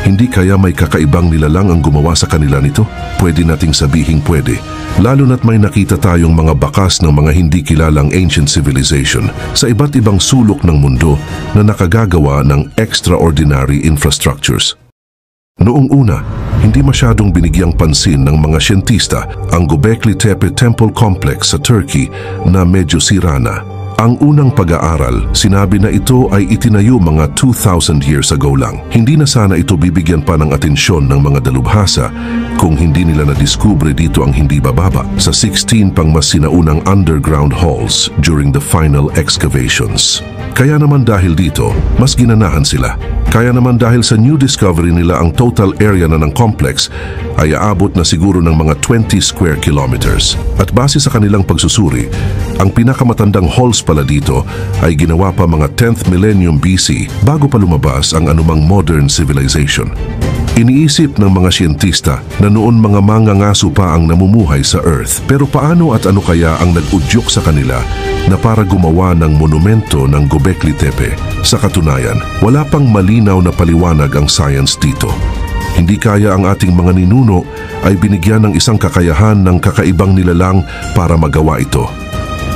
Hindi kaya may kakaibang nilalang ang gumawa sa kanila nito? Pwede nating sabihing pwede. Lalo na't may nakita tayong mga bakas ng mga hindi kilalang ancient civilization sa iba't ibang sulok ng mundo na nakagagawa ng extraordinary infrastructures. Noong una, hindi masyadong binigyang pansin ng mga siyentista ang Göbekli Tepe Temple Complex sa Turkey na medyo sira na. Ang unang pag-aaral, sinabi na ito ay itinayo mga 2,000 years ago lang. Hindi na sana ito bibigyan pa ng atensyon ng mga dalubhasa kung hindi nila nadiskubre dito ang hindi bababa sa 16 pang mas sinaunang underground halls during the final excavations. Kaya naman dahil dito, mas ginanahan sila. Kaya naman dahil sa new discovery nila ang total area na ng complex ay aabot na siguro ng mga 20 square kilometers. At base sa kanilang pagsusuri, ang pinakamatandang halls pala dito ay ginawa pa mga 10th millennium BC bago pa lumabas ang anumang modern civilization. Iniisip ng mga siyentista na noon mga mangangaso pa ang namumuhay sa Earth. Pero paano at ano kaya ang nag-udyok sa kanila na para gumawa ng monumento ng Göbekli Tepe? Sa katunayan, wala pang malinaw na paliwanag ang science dito. Hindi kaya ang ating mga ninuno ay binigyan ng isang kakayahan ng kakaibang nilalang para magawa ito.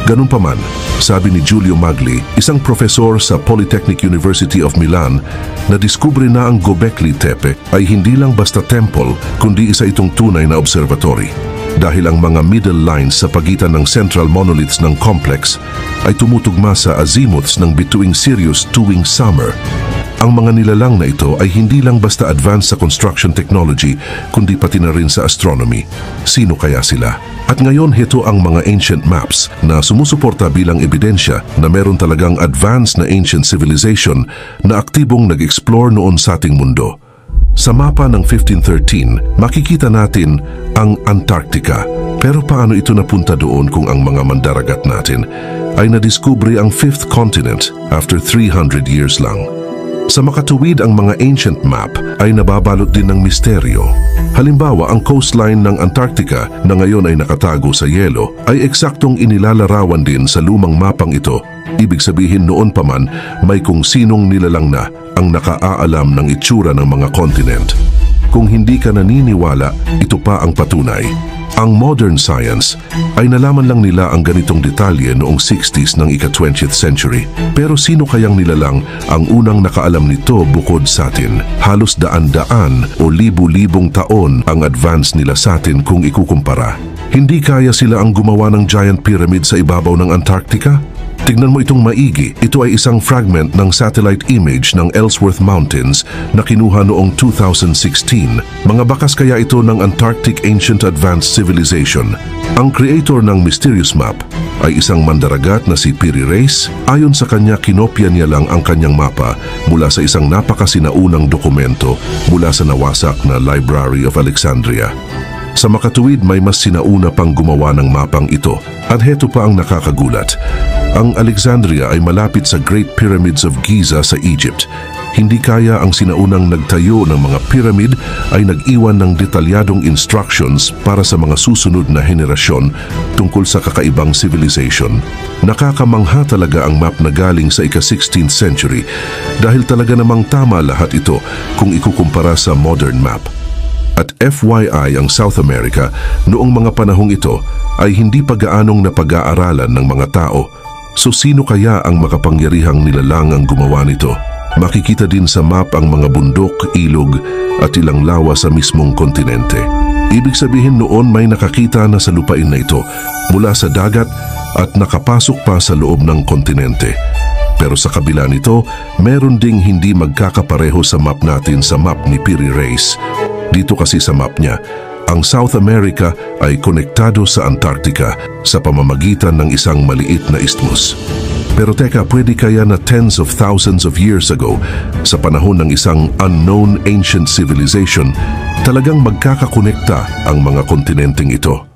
Ganun pa man, sabi ni Giulio Magli, isang profesor sa Polytechnic University of Milan, na diskubre na ang Göbekli Tepe ay hindi lang basta temple kundi isa itong tunay na observatory. Dahil ang mga middle lines sa pagitan ng central monoliths ng complex ay tumutugma sa azimuths ng bituing Sirius tuwing summer. Ang mga nilalang na ito ay hindi lang basta advanced sa construction technology kundi pati na rin sa astronomy. Sino kaya sila? At ngayon heto ang mga ancient maps na sumusuporta bilang ebidensya na meron talagang advanced na ancient civilization na aktibong nag-explore noon sa ating mundo. Sa mapa ng 1513, makikita natin ang Antarctica. Pero paano ito napunta doon kung ang mga mandaragat natin ay nadiskubre ang 5th continent after 300 years lang? Sa makatuwid ang mga ancient map ay nababalot din ng misteryo. Halimbawa, ang coastline ng Antarctica na ngayon ay nakatago sa yelo ay eksaktong inilalarawan din sa lumang mapang ito. Ibig sabihin noon pa man may kung sinong nilalang na ang nakaaalam ng itsura ng mga continent. Kung hindi ka naniniwala, ito pa ang patunay. Ang modern science ay nalaman lang nila ang ganitong detalye noong 60s ng ika-20th century. Pero sino kayang nilalang ang unang nakaalam nito bukod sa atin? Halos daan-daan o libu-libong taon ang advance nila sa atin kung ikukumpara. Hindi kaya sila ang gumawa ng giant pyramid sa ibabaw ng Antarctica? Tignan mo itong maigi. Ito ay isang fragment ng satellite image ng Ellsworth Mountains na kinuha noong 2016. Mga bakas kaya ito ng Antarctic Ancient Advanced Civilization. Ang creator ng Mysterious Map ay isang mandaragat na si Piri Reis. Ayon sa kanya, kinopya niya lang ang kanyang mapa mula sa isang napakasinaunang dokumento mula sa nawasak na Library of Alexandria. Sa makatuwid, may mas sinauna pang gumawa ng mapang ito. At heto pa ang nakakagulat. Ang Alexandria ay malapit sa Great Pyramids of Giza sa Egypt. Hindi kaya ang sinaunang nagtayo ng mga pyramid ay nag-iwan ng detalyadong instructions para sa mga susunod na henerasyon tungkol sa kakaibang civilization. Nakakamangha talaga ang map na galing sa ika-16th century dahil talaga namang tama lahat ito kung ikukumpara sa modern map. At FYI, ang South America noong mga panahong ito ay hindi pa gaanong napag-aaralan ng mga tao. So sino kaya ang makapangyarihang nilalang ang gumawa nito? Makikita din sa map ang mga bundok, ilog at ilang lawa sa mismong kontinente. Ibig sabihin noon may nakakita na sa lupain na ito mula sa dagat at nakapasok pa sa loob ng kontinente. Pero sa kabila nito, meron ding hindi magkakapareho sa map natin sa map ni Piri Reis. Dito kasi sa map niya, ang South America ay konektado sa Antarctica sa pamamagitan ng isang maliit na isthmus. Pero teka, pwede kaya na tens of thousands of years ago, sa panahon ng isang unknown ancient civilization, talagang magkakakonekta ang mga kontinenteng ito?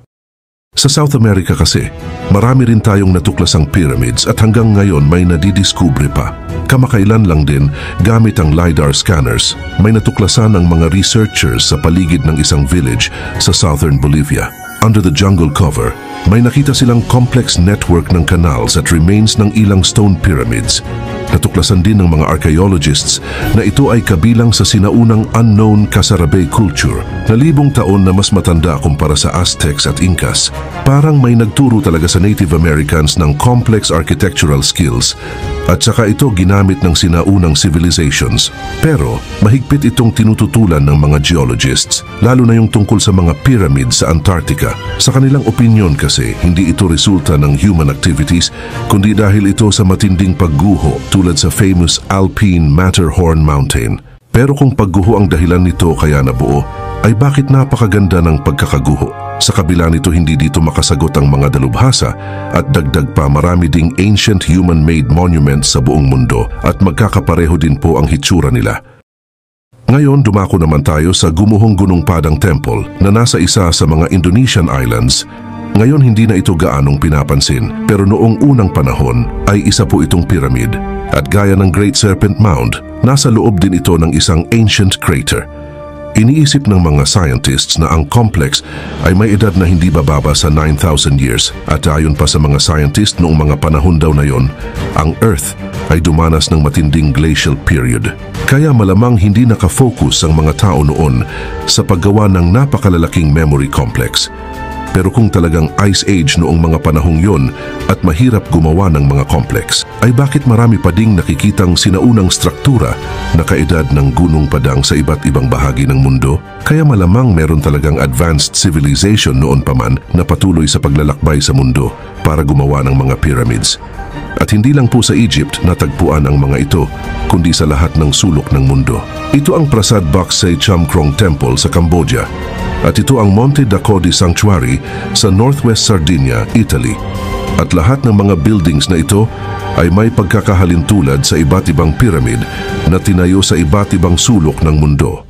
Sa South America kasi, marami rin tayong natuklasang pyramids at hanggang ngayon may nadidiskubre pa. Kamakailan lang din, gamit ang LiDAR scanners, may natuklasan ng mga researchers sa paligid ng isang village sa southern Bolivia. Under the jungle cover, may nakita silang complex network ng canals at remains ng ilang stone pyramids. Natuklasan din ng mga archaeologists na ito ay kabilang sa sinaunang unknown Casarabay culture na libong taon na mas matanda kumpara sa Aztecs at Incas. Parang may nagturo talaga sa Native Americans ng complex architectural skills at saka ito ginamit ng sinaunang civilizations. Pero mahigpit itong tinututulan ng mga geologists, lalo na yung tungkol sa mga pyramids sa Antarctica. Sa kanilang opinyon kasi, hindi ito resulta ng human activities, kundi dahil ito sa matinding pagguho tulad sa famous Alpine Matterhorn Mountain. Pero kung pagguho ang dahilan nito kaya nabuo, ay bakit napakaganda ng pagkakaguho? Sa kabila nito hindi dito makasagot ang mga dalubhasa at dagdag pa marami ding ancient human-made monuments sa buong mundo at magkakapareho din po ang hitsura nila. Ngayon dumako naman tayo sa Gumuhong Gunung Padang Temple na nasa isa sa mga Indonesian islands. Ngayon hindi na ito gaanong pinapansin pero noong unang panahon ay isa po itong pyramid at gaya ng Great Serpent Mound, nasa loob din ito ng isang ancient crater. Iniisip ng mga scientists na ang complex ay may edad na hindi bababa sa 9,000 years at ayon pa sa mga scientists noong mga panahon daw na yon, ang Earth ay dumanas ng matinding glacial period. Kaya malamang hindi nakafocus ang mga tao noon sa paggawa ng napakalalaking memory complex. Pero kung talagang Ice Age noong mga panahong yon at mahirap gumawa ng mga complex, ay bakit marami pa ding nakikitang sinaunang struktura na kaedad ng Gunung Padang sa iba't ibang bahagi ng mundo? Kaya malamang meron talagang advanced civilization noon pa man na patuloy sa paglalakbay sa mundo para gumawa ng mga pyramids. At hindi lang po sa Egypt natagpuan ang mga ito, kundi sa lahat ng sulok ng mundo. Ito ang Prasad Baksay Chamkrong Temple sa Cambodia. At ito ang Monte Dacodi Sanctuary sa Northwest Sardinia, Italy. At lahat ng mga buildings na ito ay may pagkakahalintulad sa iba't ibang pyramid na tinayo sa iba't ibang sulok ng mundo.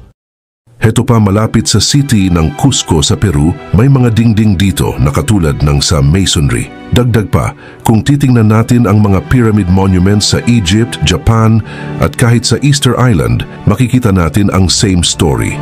Heto pa malapit sa city ng Cusco sa Peru, may mga dingding dito na katulad ng sa masonry. Dagdag pa, kung titingnan natin ang mga pyramid monuments sa Egypt, Japan at kahit sa Easter Island, makikita natin ang same story.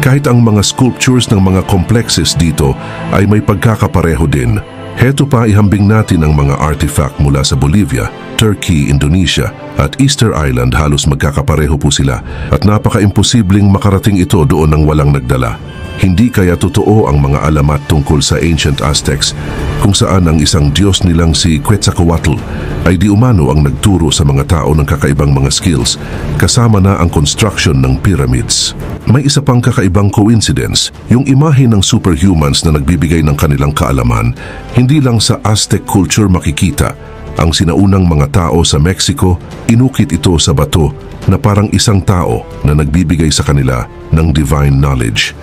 Kahit ang mga sculptures ng mga complexes dito ay may pagkakapareho din. Heto pa ihambing natin ang mga artifact mula sa Bolivia, Turkey, Indonesia at Easter Island, halos magkakapareho po sila at napaka-imposibleng makarating ito doon ng walang nagdala. Hindi kaya totoo ang mga alamat tungkol sa ancient Aztecs kung saan ang isang diyos nilang si Quetzalcoatl ay di umano ang nagturo sa mga tao ng kakaibang mga skills kasama na ang construction ng pyramids. May isa pang kakaibang coincidence, yung imahe ng superhumans na nagbibigay ng kanilang kaalaman, hindi lang sa Aztec culture makikita. Ang sinaunang mga tao sa Mexico, inukit ito sa bato na parang isang tao na nagbibigay sa kanila ng divine knowledge.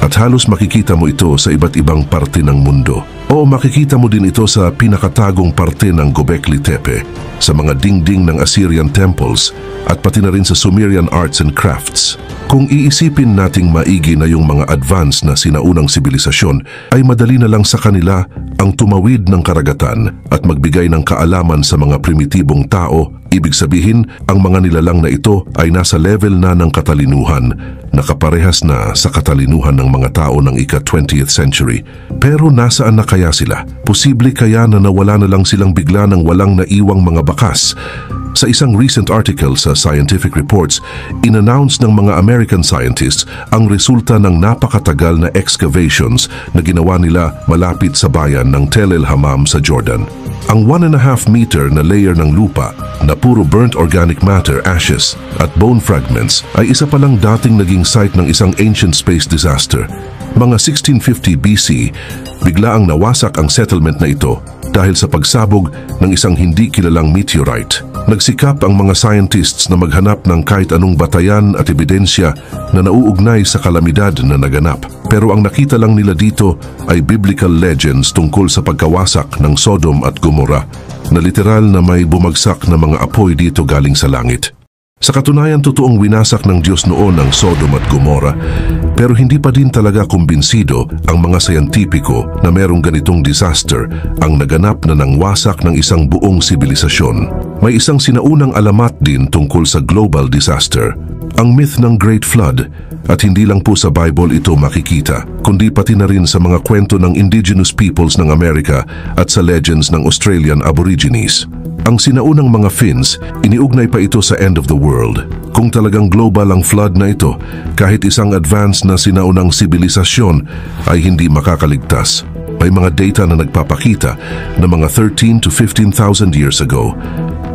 At halos makikita mo ito sa iba't ibang parte ng mundo. O makikita mo din ito sa pinakatagong parte ng Göbekli Tepe, sa mga dingding ng Assyrian temples, at pati na rin sa Sumerian arts and crafts. Kung iisipin nating maigi na yung mga advanced na sinaunang sibilisasyon, ay madali na lang sa kanila ang tumawid ng karagatan at magbigay ng kaalaman sa mga primitibong tao. Ibig sabihin, ang mga nilalang na ito ay nasa level na ng katalinuhan, nakaparehas na sa katalinuhan ng mga tao ng ika-20th century. Pero nasaan na kaya sila? Posible kaya na nawala na lang silang bigla ng walang naiwang mga bakas? Sa isang recent article sa Scientific Reports, in-announce ng mga American scientists ang resulta ng napakatagal na excavations na ginawa nila malapit sa bayan ng Tel El Hammam sa Jordan. Ang 1.5 meter na layer ng lupa na puro burnt organic matter, ashes at bone fragments ay isa palang dating naging site ng isang ancient space disaster. Mga 1650 BC, biglaang nawasak ang settlement na ito dahil sa pagsabog ng isang hindi kilalang meteorite. Nagsikap ang mga scientists na maghanap ng kahit anong batayan at ebidensya na nauugnay sa kalamidad na naganap. Pero ang nakita lang nila dito ay biblical legends tungkol sa pagkawasak ng Sodom at Gomorrah, na literal na may bumagsak na mga apoy dito galing sa langit. Sa katunayan, totoong winasak ng Diyos noon ang Sodom at Gomorrah, pero hindi pa din talaga kumbinsido ang mga sayantipiko na merong ganitong disaster ang naganap na nangwasak ng isang buong sibilisasyon. May isang sinaunang alamat din tungkol sa global disaster, ang myth ng Great Flood, at hindi lang po sa Bible ito makikita, kundi pati na rin sa mga kwento ng indigenous peoples ng Amerika at sa legends ng Australian Aborigines. Ang sinaunang mga Finns, iniugnay pa ito sa end of the world. Kung talagang global ang flood na ito, kahit isang advanced na sinaunang sibilisasyon ay hindi makakaligtas. May mga data na nagpapakita na mga 13 to 15,000 years ago,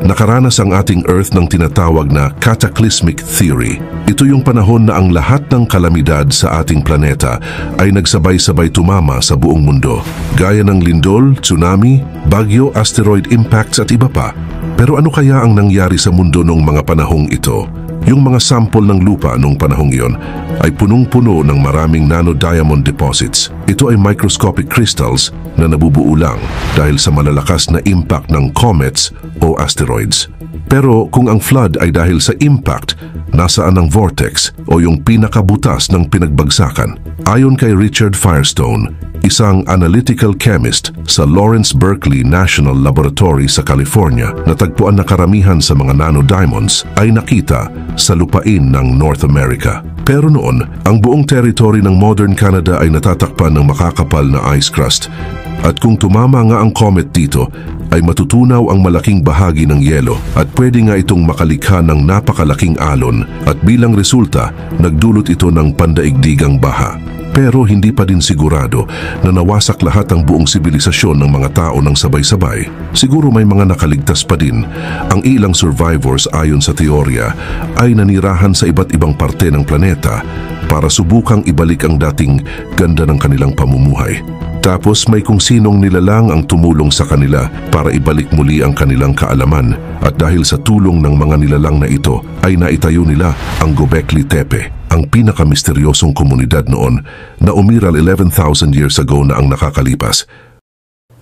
nakaranas ang ating Earth ng tinatawag na cataclysmic theory. Ito yung panahon na ang lahat ng kalamidad sa ating planeta ay nagsabay-sabay tumama sa buong mundo, gaya ng lindol, tsunami, bagyo, asteroid impacts at iba pa. Pero ano kaya ang nangyari sa mundo noong mga panahong ito? Yung mga sample ng lupa noong panahong iyon ay punong-puno ng maraming nanodiamond deposits. Ito ay microscopic crystals na nabubuo lang dahil sa malalakas na impact ng comets o asteroids. Pero kung ang flood ay dahil sa impact, nasaan ang vortex o yung pinakabutas ng pinagbagsakan? Ayon kay Richard Firestone, isang analytical chemist sa Lawrence Berkeley National Laboratory sa California, natagpuan na karamihan sa mga nanodiamonds ay nakita sa lupain ng North America. Pero noon, ang buong territory ng modern Canada ay natatakpan ng makakapal na ice crust. At kung tumama nga ang comet dito, ay matutunaw ang malaking bahagi ng yelo at pwede nga itong makalikha ng napakalaking alon at bilang resulta, nagdulot ito ng pandaigdigang baha. Pero hindi pa din sigurado na nawasak lahat ang buong sibilisasyon ng mga tao ng sabay-sabay. Siguro may mga nakaligtas pa din. Ang ilang survivors ayon sa teorya ay nanirahan sa iba't ibang parte ng planeta para subukang ibalik ang dating ganda ng kanilang pamumuhay. Tapos may kung sinong nilalang ang tumulong sa kanila para ibalik muli ang kanilang kaalaman, at dahil sa tulong ng mga nilalang na ito ay naitayo nila ang Göbekli Tepe, ang pinakamisteryosong komunidad noon na umiral 11,000 years ago na ang nakakalipas.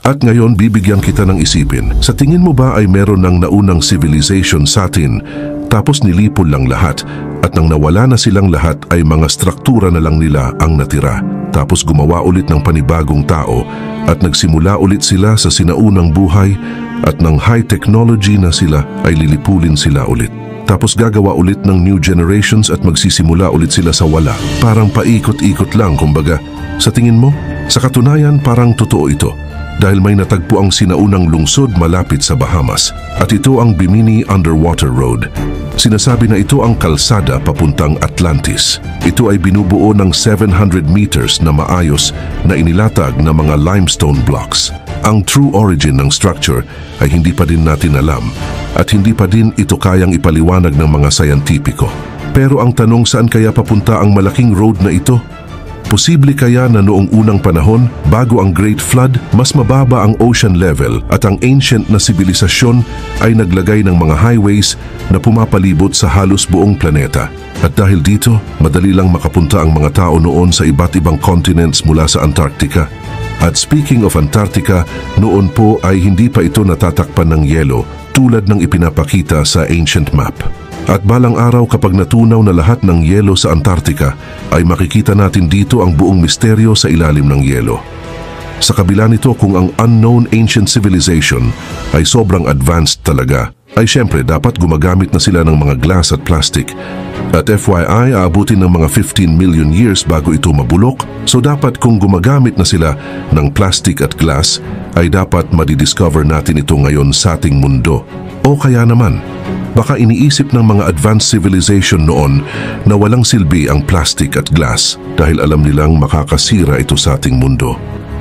At ngayon bibigyan kita ng isipin, sa tingin mo ba ay meron ng naunang civilization sa atin tapos nilipol lang lahat at nang nawala na silang lahat ay mga struktura na lang nila ang natira? Tapos gumawa ulit ng panibagong tao at nagsimula ulit sila sa sinaunang buhay at ng high technology na sila ay lilipulin sila ulit. Tapos gagawa ulit ng new generations at magsisimula ulit sila sa wala. Parang paikot-ikot lang kumbaga. Sa tingin mo? Sa katunayan parang totoo ito dahil may natagpo ang sinaunang lungsod malapit sa Bahamas at ito ang Bimini Underwater Road. Sinasabi na ito ang kalsada papuntang Atlantis. Ito ay binubuo ng 700 meters na maayos na inilatag na mga limestone blocks. Ang true origin ng structure ay hindi pa din natin alam at hindi pa din ito kayang ipaliwanag ng mga sayantipiko. Pero ang tanong, saan kaya papunta ang malaking road na ito? Posible kaya na noong unang panahon, bago ang Great Flood, mas mababa ang ocean level at ang ancient na sibilisasyon ay naglagay ng mga highways na pumapalibot sa halos buong planeta. At dahil dito, madali lang makapunta ang mga tao noon sa iba't ibang continents mula sa Antarctica. At speaking of Antarctica, noon po ay hindi pa ito natatakpan ng yelo tulad ng ipinapakita sa ancient map. At balang araw kapag natunaw na lahat ng yelo sa Antarctica, ay makikita natin dito ang buong misteryo sa ilalim ng yelo. Sa kabila nito, kung ang unknown ancient civilization ay sobrang advanced talaga, ay syempre dapat gumagamit na sila ng mga glass at plastic. At FYI, aabutin ng mga 15 million years bago ito mabulok, so dapat kung gumagamit na sila ng plastic at glass, ay dapat madidiscover natin ito ngayon sa ating mundo. O kaya naman, baka iniisip ng mga advanced civilization noon na walang silbi ang plastic at glass dahil alam nilang makakasira ito sa ating mundo.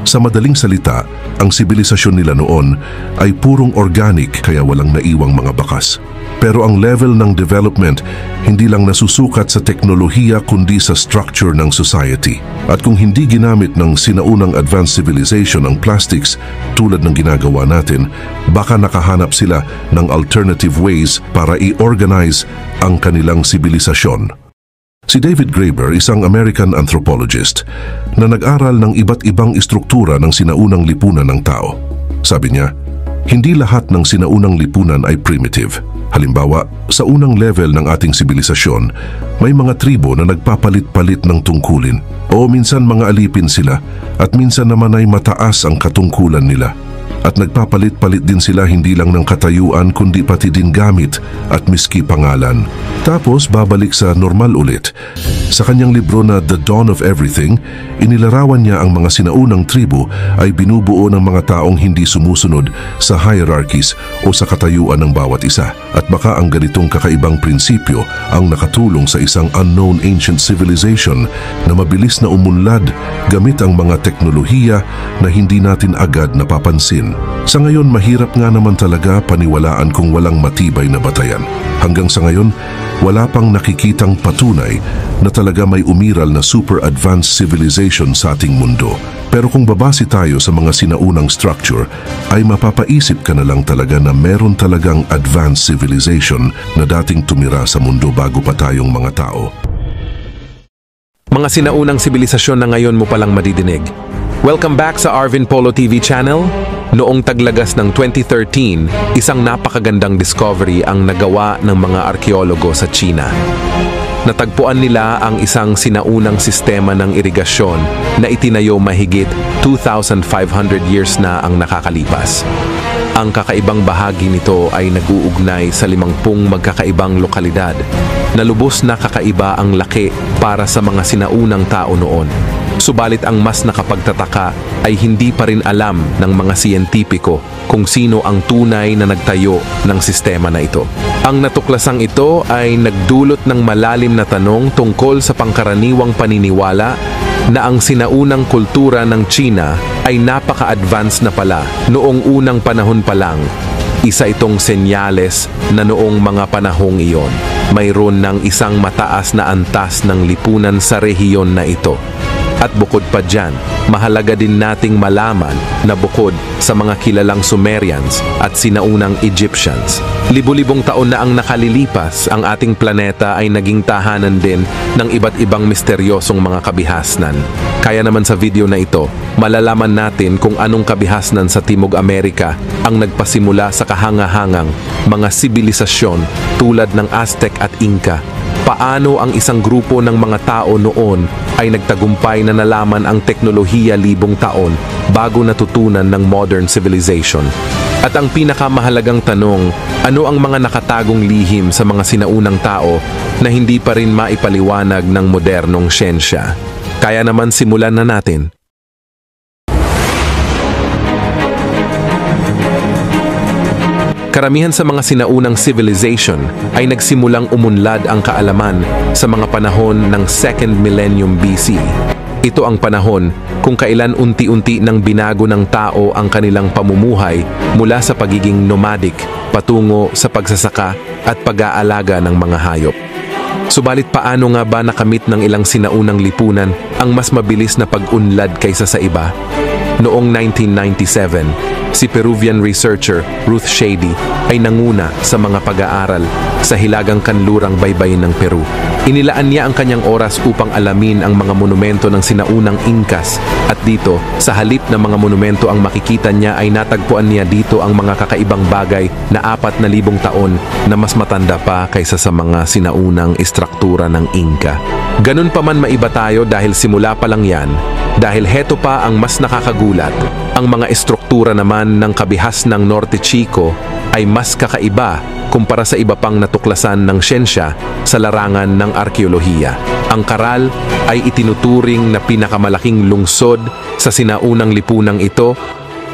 Sa madaling salita, ang sibilisasyon nila noon ay purong organic kaya walang naiwang mga bakas. Pero ang level ng development hindi lang nasusukat sa teknolohiya kundi sa structure ng society. At kung hindi ginamit ng sinaunang advanced civilization ang plastics tulad ng ginagawa natin, baka nakahanap sila ng alternative ways para i-organize ang kanilang sibilisasyon. Si David Graeber, isang American anthropologist na nag-aral ng iba't ibang istruktura ng sinaunang lipunan ng tao. Sabi niya, hindi lahat ng sinaunang lipunan ay primitive. Halimbawa, sa unang level ng ating sibilisasyon, may mga tribo na nagpapalit-palit ng tungkulin. O minsan mga alipin sila at minsan naman ay mataas ang katungkulan nila. At nagpapalit-palit din sila hindi lang ng katayuan kundi pati din gamit at miski pangalan. Tapos babalik sa normal ulit. Sa kanyang libro na The Dawn of Everything, inilarawan niya ang mga sinaunang tribo ay binubuo ng mga taong hindi sumusunod sa hierarchies o sa katayuan ng bawat isa. At baka ang ganitong kakaibang prinsipyo ang nakatulong sa isang unknown ancient civilization na mabilis na umunlad gamit ang mga teknolohiya na hindi natin agad napapansin. Sa ngayon, mahirap nga naman talaga paniwalaan kung walang matibay na batayan. Hanggang sa ngayon, wala pang nakikitang patunay na talaga may umiral na super advanced civilization sa ating mundo. Pero kung babase tayo sa mga sinaunang structure, ay mapapaisip ka na lang talaga na meron talagang advanced civilization na dating tumira sa mundo bago pa tayong mga tao. Mga sinaunang sibilisasyon na ngayon mo palang madidinig. Welcome back sa Arvin Polo TV channel. Noong taglagas ng 2013, isang napakagandang discovery ang nagawa ng mga arkeologo sa China. Natagpuan nila ang isang sinaunang sistema ng irigasyon na itinayo mahigit 2,500 years na ang nakakalipas. Ang kakaibang bahagi nito ay nag-uugnay sa 50 magkakaibang lokalidad na lubos na kakaiba ang laki para sa mga sinaunang tao noon. Subalit ang mas nakapagtataka ay hindi pa rin alam ng mga siyentipiko kung sino ang tunay na nagtayo ng sistema na ito. Ang natuklasang ito ay nagdulot ng malalim na tanong tungkol sa pangkaraniwang paniniwala na ang sinaunang kultura ng China ay napaka-advanced na pala noong unang panahon pa lang. Isa itong senyales na noong mga panahong iyon, mayroon ng isang mataas na antas ng lipunan sa rehiyon na ito. At bukod pa dyan, mahalaga din nating malaman na bukod sa mga kilalang Sumerians at sinaunang Egyptians, libu-libong taon na ang nakalilipas, ang ating planeta ay naging tahanan din ng iba't ibang misteryosong mga kabihasnan. Kaya naman sa video na ito, malalaman natin kung anong kabihasnan sa Timog Amerika ang nagpasimula sa kahangahangang mga sibilisasyon tulad ng Aztec at Inca. Paano ang isang grupo ng mga tao noon ay nagtagumpay na nalaman ang teknolohiya libong taon bago natutunan ng modern civilization. At ang pinakamahalagang tanong, ano ang mga nakatagong lihim sa mga sinaunang tao na hindi pa rin maipaliwanag ng modernong siyensya? Kaya naman simulan na natin. Karamihan sa mga sinaunang civilization ay nagsimulang umunlad ang kaalaman sa mga panahon ng 2nd millennium BC. Ito ang panahon kung kailan unti-unti nang binago ng tao ang kanilang pamumuhay mula sa pagiging nomadic patungo sa pagsasaka at pag-aalaga ng mga hayop. Subalit paano nga ba nakamit ng ilang sinaunang lipunan ang mas mabilis na pag-unlad kaysa sa iba? Noong 1997, si Peruvian researcher Ruth Shady ay nanguna sa mga pag-aaral sa hilagang kanlurang baybayin ng Peru. Inilaan niya ang kanyang oras upang alamin ang mga monumento ng sinaunang Incas at dito, sa halip na mga monumento ang makikita niya ay natagpuan niya dito ang mga kakaibang bagay na 4,000 taon na mas matanda pa kaysa sa mga sinaunang istruktura ng Inca. Ganun pa man maiba tayo dahil simula pa lang yan, dahil heto pa ang mas nakakagulat, ang mga istruktura naman ng kabihasnang Norte Chico ay mas kakaiba kumpara sa iba pang natuklasan ng siyensya sa larangan ng arkeolohiya. Ang Caral ay itinuturing na pinakamalaking lungsod sa sinaunang lipunang ito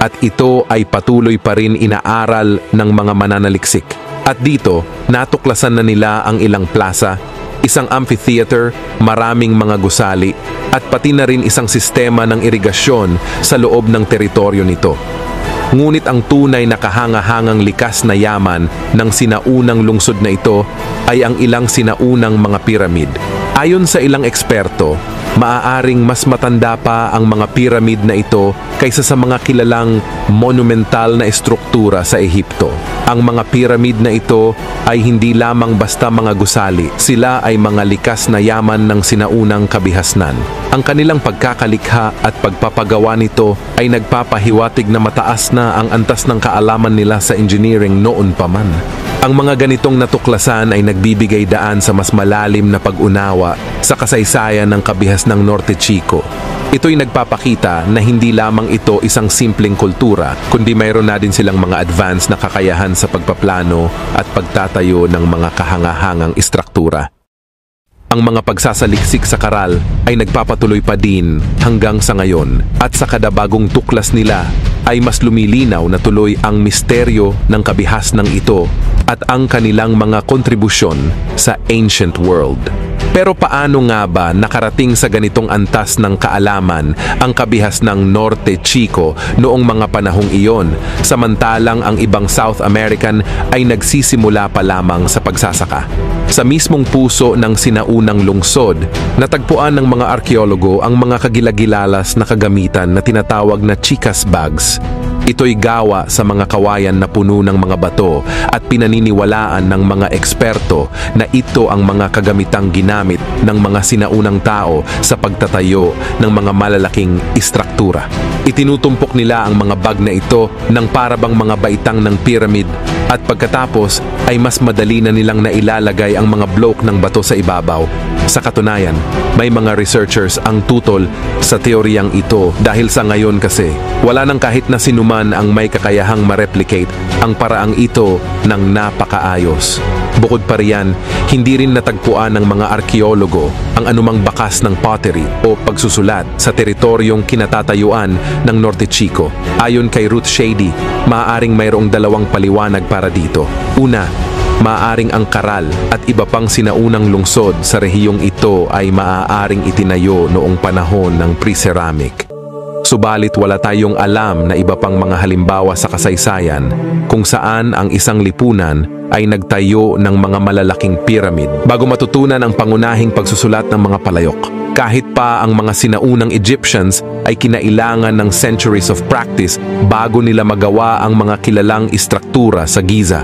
at ito ay patuloy pa rin inaaral ng mga mananaliksik. At dito, natuklasan na nila ang ilang plaza, isang amphitheater, maraming mga gusali, at pati na rin isang sistema ng irigasyon sa loob ng teritoryo nito. Ngunit ang tunay na kahanga-hangang likas na yaman ng sinaunang lungsod na ito ay ang ilang sinaunang mga piramid. Ayon sa ilang eksperto, maaaring mas matanda pa ang mga piramid na ito kaysa sa mga kilalang monumental na estruktura sa Ehipto. Ang mga piramid na ito ay hindi lamang basta mga gusali, sila ay mga likas na yaman ng sinaunang kabihasnan. Ang kanilang pagkakalikha at pagpapagawa nito ay nagpapahiwatig na mataas na ang antas ng kaalaman nila sa engineering noon pa man. Ang mga ganitong natuklasan ay nagbibigay daan sa mas malalim na pag-unawa sa kasaysayan ng kabihasnang Norte Chico. Ito'y nagpapakita na hindi lamang ito isang simpleng kultura, kundi mayroon na din silang mga advanced na kakayahan sa pagpaplano at pagtatayo ng mga kahangahangang istruktura. Ang mga pagsasaliksik sa karal ay nagpapatuloy pa din hanggang sa ngayon at sa kada bagong tuklas nila ay mas lumilinaw na tuloy ang misteryo ng kabihasnang ito at ang kanilang mga kontribusyon sa ancient world. Pero paano nga ba nakarating sa ganitong antas ng kaalaman ang kabihasnang Norte Chico noong mga panahong iyon, samantalang ang ibang South American ay nagsisimula pa lamang sa pagsasaka? Sa mismong puso ng sinaunang lungsod, natagpuan ng mga arkeologo ang mga kagilagilalas na kagamitan na tinatawag na chicas bags. Ito'y gawa sa mga kawayan na puno ng mga bato at pinaniniwalaan ng mga eksperto na ito ang mga kagamitang ginamit ng mga sinaunang tao sa pagtatayo ng mga malalaking istruktura. Itinutumpok nila ang mga bag na ito ng parabang mga baitang ng pyramid at pagkatapos ay mas madali na nilang nailalagay ang mga bloke ng bato sa ibabaw. Sa katunayan, may mga researchers ang tutol sa teoryang ito dahil sa ngayon kasi wala nang kahit na sinuman ang may kakayahang ma-replicate ang paraang ito ng napakaayos. Bukod pa riyan, hindi rin natagpuan ng mga arkeologo ang anumang bakas ng pottery o pagsusulat sa teritoryong kinatatayuan ng Norte Chico. Ayon kay Ruth Shady, maaaring mayroong dalawang paliwanag para dito. Una, maaaring ang karal at iba pang sinaunang lungsod sa rehiyong ito ay maaaring itinayo noong panahon ng pre-ceramic. Subalit wala tayong alam na iba pang mga halimbawa sa kasaysayan kung saan ang isang lipunan ay nagtayo ng mga malalaking pyramid bago matutunan ang pangunahing pagsusulat ng mga palayok. Kahit pa ang mga sinaunang Egyptians ay kinailangan ng centuries of practice bago nila magawa ang mga kilalang istruktura sa Giza.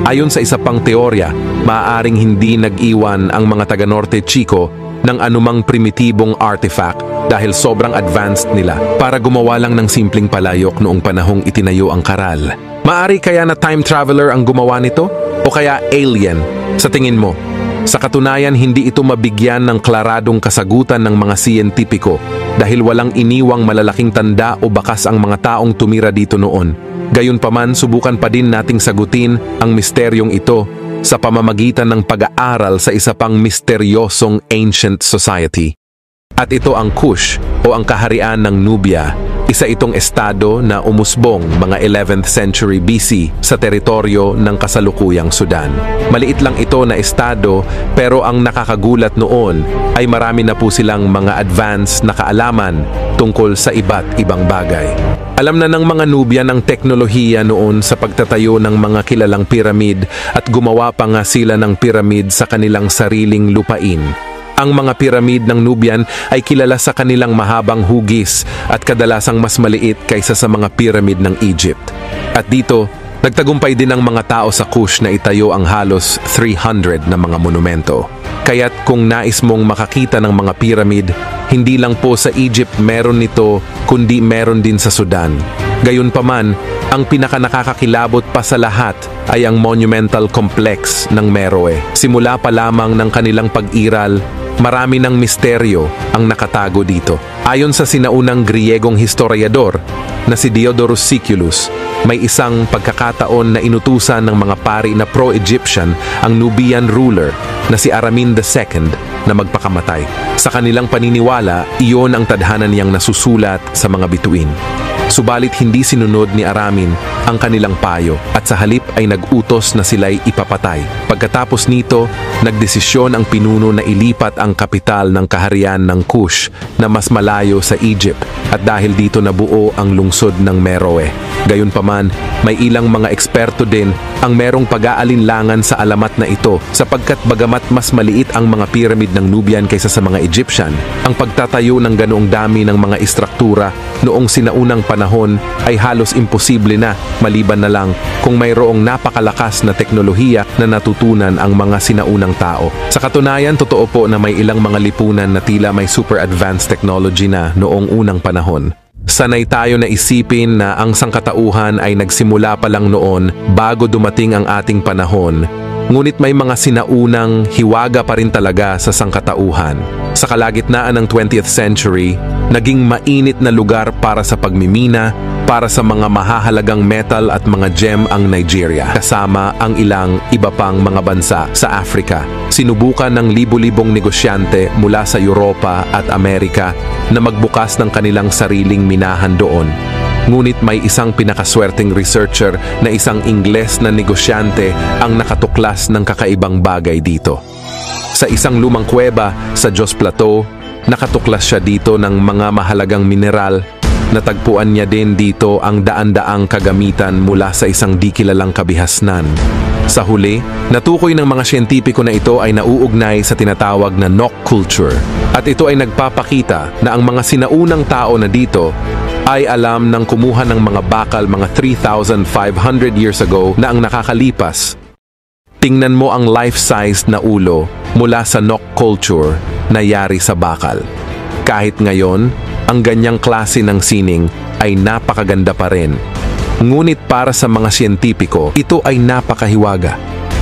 Ayon sa isa pang teorya, maaaring hindi nag-iwan ang mga taga-Norte Chico ng anumang primitibong artifact dahil sobrang advanced nila para gumawa lang ng simpleng palayok noong panahong itinayo ang karal. Maari kaya na time traveler ang gumawa nito? O kaya alien? Sa tingin mo? Sa katunayan, hindi ito mabigyan ng klaradong kasagutan ng mga siyentipiko dahil walang iniwang malalaking tanda o bakas ang mga taong tumira dito noon. Gayunpaman, subukan pa din nating sagutin ang misteryong ito sa pamamagitan ng pag-aaral sa isa pang misteryosong ancient society. At ito ang Kush o ang kaharian ng Nubia. Isa itong estado na umusbong mga 11th century BC sa teritoryo ng kasalukuyang Sudan. Maliit lang ito na estado pero ang nakakagulat noon ay marami na po silang mga advanced na kaalaman tungkol sa iba't ibang bagay. Alam na ng mga Nubian ang teknolohiya noon sa pagtatayo ng mga kilalang piramid at gumawa pa nga sila ng piramid sa kanilang sariling lupain. Ang mga piramid ng Nubian ay kilala sa kanilang mahabang hugis at kadalasang mas maliit kaysa sa mga piramid ng Egypt. At dito, nagtagumpay din ang mga tao sa Kush na itayo ang halos 300 na mga monumento. Kaya't kung nais mong makakita ng mga piramid, hindi lang po sa Egypt meron nito, kundi meron din sa Sudan. Gayunpaman, ang pinakanakakakilabot pa sa lahat ay ang monumental complex ng Meroe. Simula pa lamang ng kanilang pag-iral, marami ng misteryo ang nakatago dito. Ayon sa sinaunang Griyegong historiador na si Diodorus Siculus, may isang pagkakataon na inutusan ng mga pari na pro-Egyptian ang Nubian ruler na si Aramin II na magpakamatay. Sa kanilang paniniwala, iyon ang tadhana niyang nasusulat sa mga bituin. Subalit hindi sinunod ni Aramin ang kanilang payo at sa halip ay nag-utos na sila'y ipapatay. Pagkatapos nito, nagdesisyon ang pinuno na ilipat ang kapital ng kaharian ng Kush na mas malayo sa Egypt at dahil dito nabuo ang lungsod ng Meroe. Gayunpaman, may ilang mga eksperto din ang merong pag-aalinlangan sa alamat na ito sapagkat bagamat mas maliit ang mga piramid ng Nubian kaysa sa mga Egyptian, ang pagtatayo ng ganoong dami ng mga istruktura noong sinaunang panahon ay halos imposible na maliban na lang kung mayroong napakalakas na teknolohiya na natutunan ang mga sinaunang tao. Sa katunayan, totoo po na may ilang mga lipunan na tila may super advanced technology na noong unang panahon. Sanay tayo na isipin na ang sangkatauhan ay nagsimula pa lang noon bago dumating ang ating panahon. Ngunit may mga sinaunang hiwaga pa rin talaga sa sangkatauhan. Sa kalagitnaan ng 20th century, naging mainit na lugar para sa pagmimina, para sa mga mahahalagang metal at mga gem ang Nigeria, kasama ang ilang iba pang mga bansa sa Africa. Sinubukan ng libu-libong negosyante mula sa Europa at Amerika na magbukas ng kanilang sariling minahan doon. Ngunit may isang pinakaswerteng researcher na isang Ingles na negosyante ang nakatuklas ng kakaibang bagay dito. Sa isang lumang kuweba sa Jos Plateau, nakatuklas siya dito ng mga mahalagang mineral. Natagpuan niya din dito ang daan-daang kagamitan mula sa isang di kilalang kabihasnan. Sa huli, natukoy ng mga siyentipiko na ito ay nauugnay sa tinatawag na Nok culture. At ito ay nagpapakita na ang mga sinaunang tao na dito ay alam ng kumuha ng mga bakal mga 3,500 years ago na ang nakakalipas. Tingnan mo ang life-sized na ulo mula sa Nok culture na yari sa bakal. Kahit ngayon, ang ganyang klase ng sining ay napakaganda pa rin. Ngunit para sa mga siyentipiko, ito ay napakahiwaga.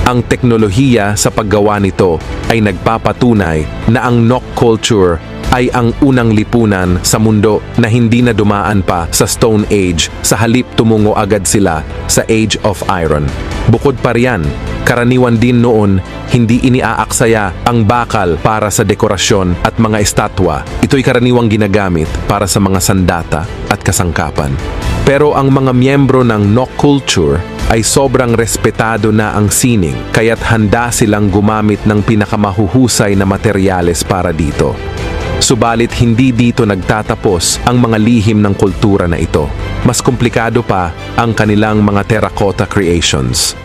Ang teknolohiya sa paggawa nito ay nagpapatunay na ang Nok culture ay ang unang lipunan sa mundo na hindi na dumaan pa sa Stone Age, sa halip tumungo agad sila sa Age of Iron. Bukod pa riyan, karaniwan din noon hindi iniaaksaya ang bakal para sa dekorasyon at mga estatwa. Ito'y karaniwang ginagamit para sa mga sandata at kasangkapan. Pero ang mga miyembro ng Nok culture ay sobrang respetado na ang sining, kaya't handa silang gumamit ng pinakamahuhusay na materyales para dito. Subalit hindi dito nagtatapos ang mga lihim ng kultura na ito. Mas komplikado pa ang kanilang mga terracotta creations.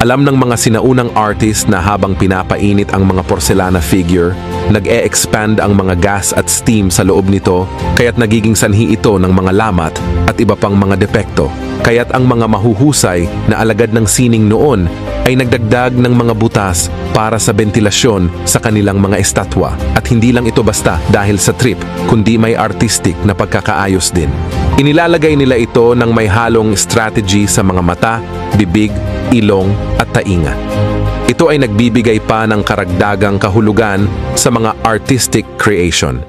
Alam ng mga sinaunang artist na habang pinapainit ang mga porselana figure, nag-e-expand ang mga gas at steam sa loob nito, kaya't nagiging sanhi ito ng mga lamat at iba pang mga depekto. Kaya't ang mga mahuhusay na alagad ng sining noon ay nagdagdag ng mga butas para sa bentilasyon sa kanilang mga estatwa. At hindi lang ito basta dahil sa trip, kundi may artistic na pagkakaayos din. Inilalagay nila ito ng may halong strategy sa mga mata, bibig, ilong at tainga. Ito ay nagbibigay pa ng karagdagang kahulugan sa mga artistic creation.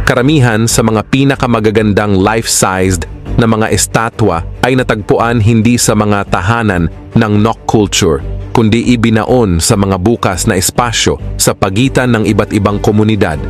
Karamihan sa mga pinakamagagandang life-sized na mga estatwa ay natagpuan hindi sa mga tahanan ng Nok culture, kundi ibinaon sa mga bukas na espasyo sa pagitan ng iba't ibang komunidad.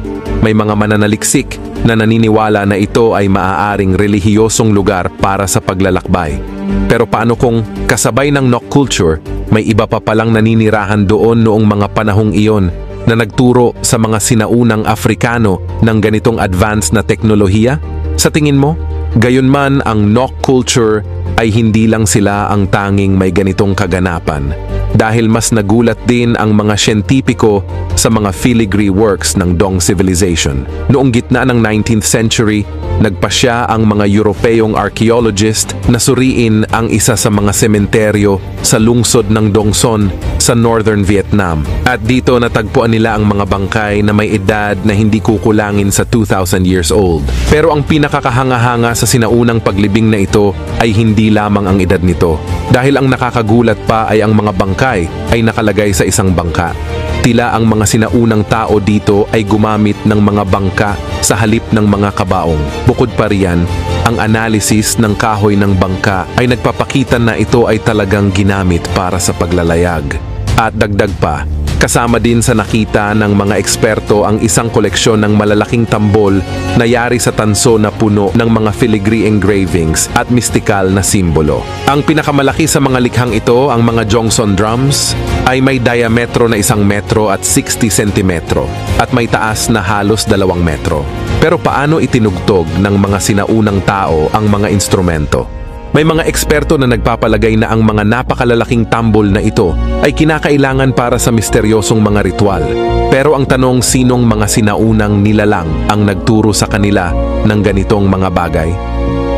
May mga mananaliksik na naniniwala na ito ay maaaring relihiyosong lugar para sa paglalakbay. Pero paano kung kasabay ng Nok culture, may iba pa palang naninirahan doon noong mga panahong iyon na nagturo sa mga sinaunang Afrikano ng ganitong advanced na teknolohiya? Sa tingin mo, gayunman ang Nok culture ay hindi lang sila ang tanging may ganitong kaganapan. Dahil mas nagulat din ang mga siyentipiko sa mga filigree works ng Dong Civilization. Noong gitna ng 19th century, nagpasya ang mga Europeyong archaeologist na suriin ang isa sa mga sementeryo sa lungsod ng Dong Son sa northern Vietnam. At dito natagpuan nila ang mga bangkay na may edad na hindi kukulangin sa 2,000 years old. Pero ang pinakakahanga-hanga sa sinaunang paglibing na ito ay hindi lamang ang edad nito. Dahil ang nakakagulat pa ay ang mga bangkay ay nakalagay sa isang bangka. Tila ang mga sinaunang tao dito ay gumamit ng mga bangka sa halip ng mga kabaong. Bukod pa riyan, ang analysis ng kahoy ng bangka ay nagpapakita na ito ay talagang ginamit para sa paglalayag. At dagdag pa, Kasama din sa nakita ng mga eksperto ang isang koleksyon ng malalaking tambol na yari sa tanso na puno ng mga filigree engravings at mistikal na simbolo. Ang pinakamalaki sa mga likhang ito, ang mga Johnson drums, ay may diametro na 1 metro at 60 sentimetro at may taas na halos 2 metro. Pero paano itinugtog ng mga sinaunang tao ang mga instrumento? May mga eksperto na nagpapalagay na ang mga napakalalaking tambol na ito ay kinakailangan para sa misteryosong mga ritual. Pero ang tanong, sinong mga sinaunang nilalang ang nagturo sa kanila ng ganitong mga bagay?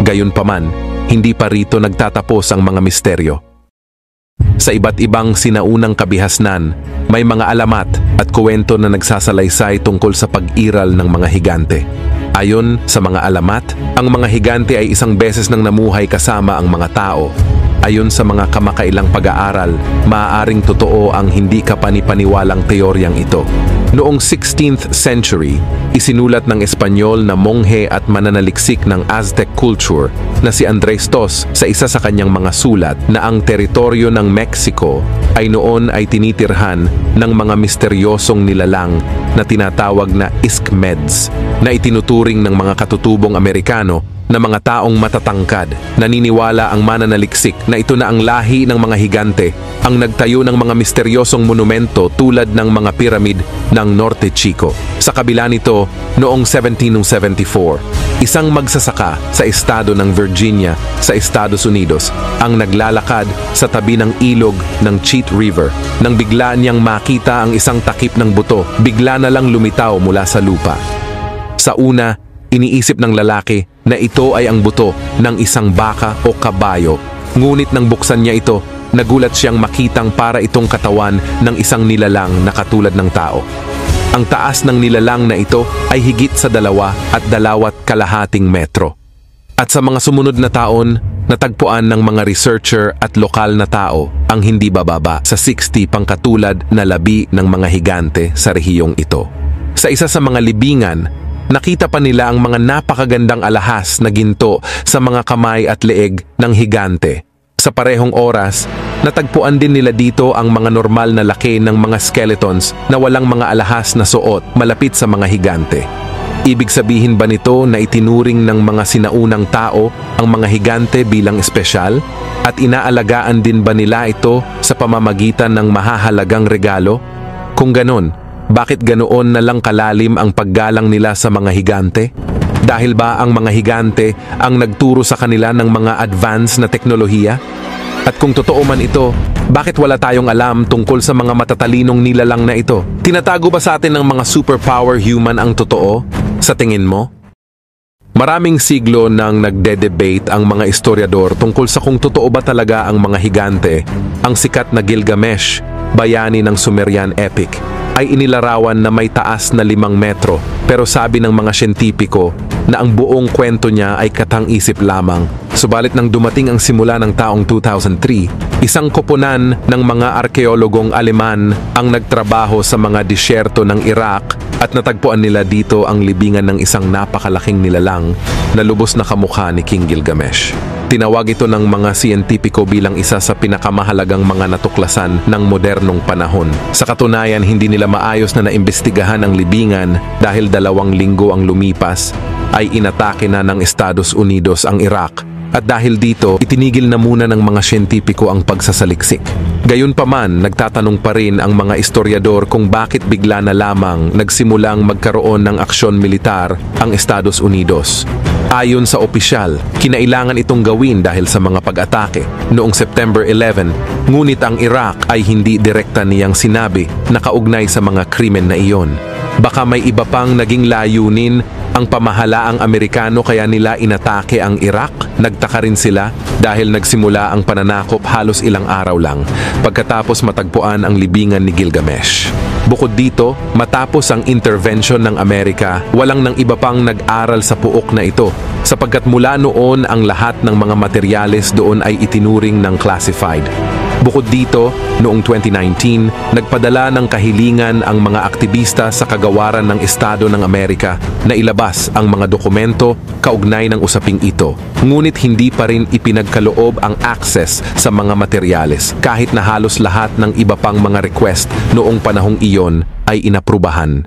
Gayunpaman, hindi pa rito nagtatapos ang mga misteryo. Sa iba't ibang sinaunang kabihasnan, may mga alamat at kwento na nagsasalaysay tungkol sa pag-iral ng mga higante. Ayon sa mga alamat, ang mga higante ay isang beses nang namuhay kasama ang mga tao. Ayon sa mga kamakailang pag-aaral, maaaring totoo ang hindi kapanipaniwalang teoryang ito. Noong 16th century, isinulat ng Espanyol na monghe at mananaliksik ng Aztec culture na si Andres Tos sa isa sa kanyang mga sulat na ang teritoryo ng Mexico ay noon ay tinitirhan ng mga misteryosong nilalang na tinatawag na Iskmeds na itinuturing ng mga katutubong Amerikano na mga taong matatangkad. Naniniwala ang mananaliksik na ito na ang lahi ng mga higante ang nagtayo ng mga misteryosong monumento tulad ng mga piramid ng Norte Chico. Sa kabila nito, noong 1774, isang magsasaka sa estado ng Virginia sa Estados Unidos ang naglalakad sa tabi ng ilog ng Cheat River. Nang bigla niyang makita ang isang takip ng buto, bigla na lang lumitaw mula sa lupa. Sa una, iniisip ng lalaki na ito ay ang buto ng isang baka o kabayo. Ngunit nang buksan niya ito, nagulat siyang makitang para itong katawan ng isang nilalang na katulad ng tao. Ang taas ng nilalang na ito ay higit sa 2.2 metro. At sa mga sumunod na taon, natagpuan ng mga researcher at lokal na tao ang hindi bababa sa 60 pangkatulad na labi ng mga higante sa rehiyong ito. Sa isa sa mga libingan, nakita pa nila ang mga napakagandang alahas na ginto sa mga kamay at leeg ng higante. Sa parehong oras, natagpuan din nila dito ang mga normal na laki ng mga skeletons na walang mga alahas na suot malapit sa mga higante. Ibig sabihin ba nito na itinuring ng mga sinaunang tao ang mga higante bilang espesyal? At inaalagaan din ba nila ito sa pamamagitan ng mahahalagang regalo? Kung ganon, bakit ganoon na lang kalalim ang paggalang nila sa mga higante? Dahil ba ang mga higante ang nagturo sa kanila ng mga advanced na teknolohiya? At kung totoo man ito, bakit wala tayong alam tungkol sa mga matatalinong nilalang na ito? Tinatago ba sa atin ng mga superpower human ang totoo? Sa tingin mo? Maraming siglo nang nagde-debate ang mga historiador tungkol sa kung totoo ba talaga ang mga higante. Ang sikat na Gilgamesh, bayani ng Sumerian epic, ay inilarawan na may taas na 5 metro, pero sabi ng mga siyentipiko na ang buong kwento niya ay katang-isip lamang. Subalit nang dumating ang simula ng taong 2003, isang koponan ng mga arkeologong Aleman ang nagtrabaho sa mga disyerto ng Iraq at natagpuan nila dito ang libingan ng isang napakalaking nilalang na lubos na kamukha ni King Gilgamesh. Tinawag ito ng mga siyentipiko bilang isa sa pinakamahalagang mga natuklasan ng modernong panahon. Sa katunayan, hindi nila maayos na naimbestigahan ang libingan dahil 2 linggo ang lumipas ay inatake na ng Estados Unidos ang Iraq. At dahil dito, itinigil na muna ng mga siyentipiko ang pagsasaliksik. Gayunpaman, nagtatanong pa rin ang mga historiador kung bakit bigla na lamang nagsimulang magkaroon ng aksyon militar ang Estados Unidos. Ayon sa opisyal, kinailangan itong gawin dahil sa mga pag-atake noong September 11, ngunit ang Iraq ay hindi direkta niyang sinabi na kaugnay sa mga krimen na iyon. Baka may iba pang naging layunin ang pamahalaang Amerikano kaya nila inatake ang Iraq? Nagtaka rin sila dahil nagsimula ang pananakop halos ilang araw lang pagkatapos matagpuan ang libingan ni Gilgamesh. Bukod dito, matapos ang intervention ng Amerika, walang nang iba pang nag-aral sa puok na ito sapagkat mula noon ang lahat ng mga materyales doon ay itinuring ng classified. Bukod dito, noong 2019, nagpadala ng kahilingan ang mga aktivista sa kagawaran ng Estado ng Amerika na ilabas ang mga dokumento kaugnay ng usaping ito. Ngunit hindi pa rin ipinagkaloob ang access sa mga materyales kahit na halos lahat ng iba pang mga request noong panahong iyon ay inaprubahan.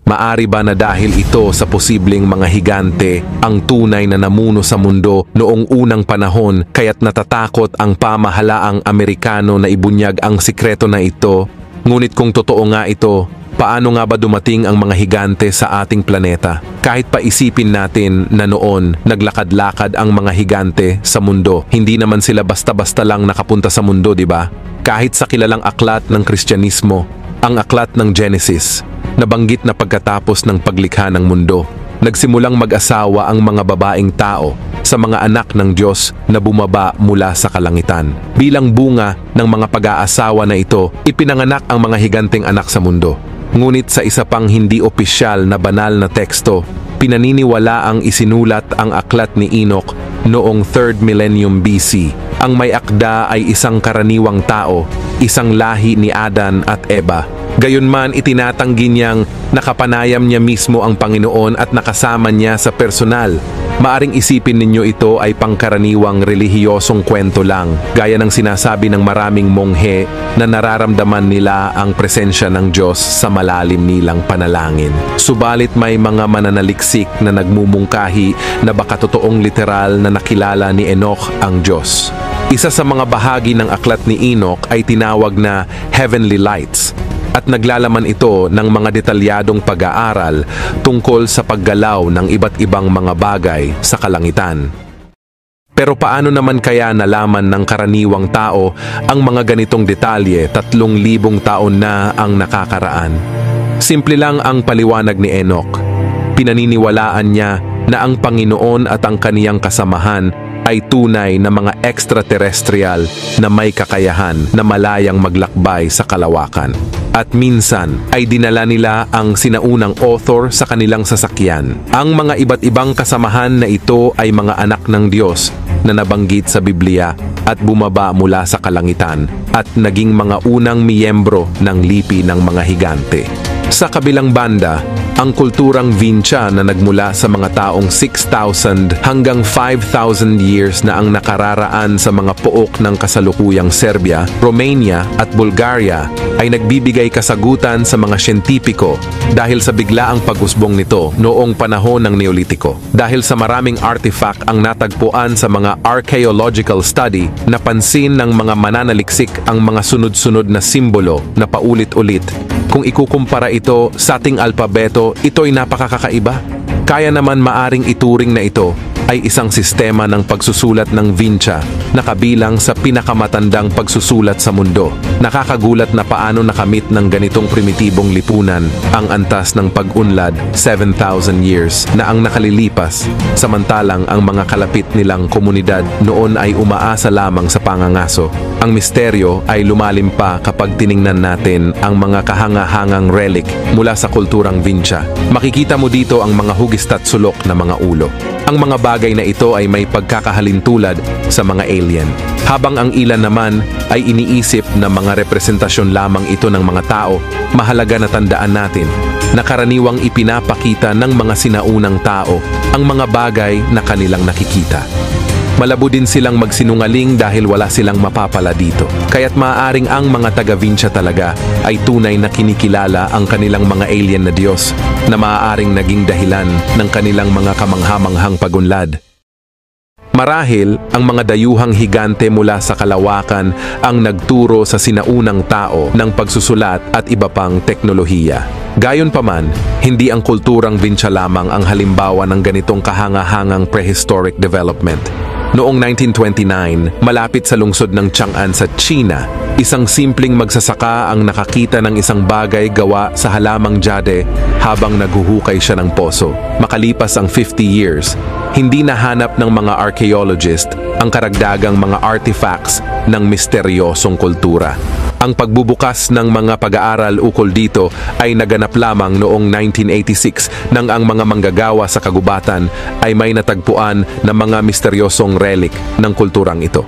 Maari ba na dahil ito sa posibleng mga higante ang tunay na namuno sa mundo noong unang panahon kaya't natatakot ang pamahalaang Amerikano na ibunyag ang sikreto na ito? Ngunit kung totoo nga ito, paano nga ba dumating ang mga higante sa ating planeta? Kahit pa isipin natin na noon naglakad-lakad ang mga higante sa mundo, hindi naman sila basta-basta lang nakapunta sa mundo, di ba? Kahit sa kilalang aklat ng Kristyanismo, ang aklat ng Genesis, nabanggit na pagkatapos ng paglikha ng mundo, nagsimulang mag-asawa ang mga babaeng tao sa mga anak ng Diyos na bumaba mula sa kalangitan. Bilang bunga ng mga pag-aasawa na ito, ipinanganak ang mga higanteng anak sa mundo. Ngunit sa isa pang hindi opisyal na banal na teksto, pinaniniwala ang isinulat ang aklat ni Enoch noong 3rd millennium BC. Ang may akda ay isang karaniwang tao, isang lahi ni Adan at Eva. Gayunman itinatanggi niyang nakapanayam niya mismo ang Panginoon at nakasama niya sa personal. Maaring isipin ninyo ito ay pangkaraniwang relihiyosong kwento lang, gaya ng sinasabi ng maraming monghe na nararamdaman nila ang presensya ng Diyos sa malalim nilang panalangin. Subalit may mga mananaliksik na nagmumungkahi na baka totoong literal na nakilala ni Enoch ang Diyos. Isa sa mga bahagi ng aklat ni Enoch ay tinawag na Heavenly Lights, at naglalaman ito ng mga detalyadong pag-aaral tungkol sa paggalaw ng iba't ibang mga bagay sa kalangitan. Pero paano naman kaya nalaman ng karaniwang tao ang mga ganitong detalye 3,000 taon na ang nakakaraan? Simple lang ang paliwanag ni Enoch. Pinaniniwalaan niya na ang Panginoon at ang kaniyang kasamahan ay tunay na mga extraterrestrial na may kakayahan na malayang maglakbay sa kalawakan. At minsan ay dinala nila ang sinaunang author sa kanilang sasakyan. Ang mga iba't ibang kasamahan na ito ay mga anak ng Diyos na nabanggit sa Biblia at bumaba mula sa kalangitan at naging mga unang miyembro ng lipi ng mga higante. Sa kabilang banda, ang kulturang Vinca na nagmula sa mga taong 6,000 hanggang 5,000 years na ang nakararaan sa mga pook ng kasalukuyang Serbia, Romania at Bulgaria ay nagbibigay kasagutan sa mga siyentipiko dahil sa biglaang pag-usbong nito noong panahon ng Neolitiko. Dahil sa maraming artifact ang natagpuan sa mga archaeological study, napansin ng mga mananaliksik ang mga sunod-sunod na simbolo na paulit-ulit. Kung ikukumpara ito sa ating alpabeto, ito'y napakakaiba. Kaya naman maaring ituring na ito ay isang sistema ng pagsusulat ng Vinca na kabilang sa pinakamatandang pagsusulat sa mundo. Nakakagulat na paano nakamit ng ganitong primitibong lipunan ang antas ng pag-unlad 7,000 years na ang nakalilipas, samantalang ang mga kalapit nilang komunidad noon ay umaasa lamang sa pangangaso. Ang misteryo ay lumalim pa kapag tiningnan natin ang mga kahanga-hangang relic mula sa kulturang Vinca. Makikita mo dito ang mga hugis at sulok na mga ulo. Ang mga bagay na ito ay may pagkakahalintulad sa mga alien. Habang ang ilan naman ay iniisip na mga representasyon lamang ito ng mga tao, mahalaga na tandaan natin na karaniwang ipinapakita ng mga sinaunang tao ang mga bagay na kanilang nakikita. Malabo din silang magsinungaling dahil wala silang mapapala dito. Kaya't maaaring ang mga taga-Vinca talaga ay tunay na kinikilala ang kanilang mga alien na Diyos na maaaring naging dahilan ng kanilang mga kamanghamanghang pagunlad. Marahil, ang mga dayuhang higante mula sa kalawakan ang nagturo sa sinaunang tao ng pagsusulat at iba pang teknolohiya. Gayunpaman, hindi ang kulturang Vinca lamang ang halimbawa ng ganitong kahanga-hangang prehistoric development. Noong 1929, malapit sa lungsod ng Chang'an sa China, isang simpleng magsasaka ang nakakita ng isang bagay gawa sa halamang jade habang naghuhukay siya ng poso. Makalipas ang 50 years, hindi nahanap ng mga archaeologist ang karagdagang mga artifacts ng misteryosong kultura. Ang pagbubukas ng mga pag-aaral ukol dito ay naganap lamang noong 1986 nang ang mga manggagawa sa kagubatan ay may natagpuan na mga misteryosong relic ng kulturang ito.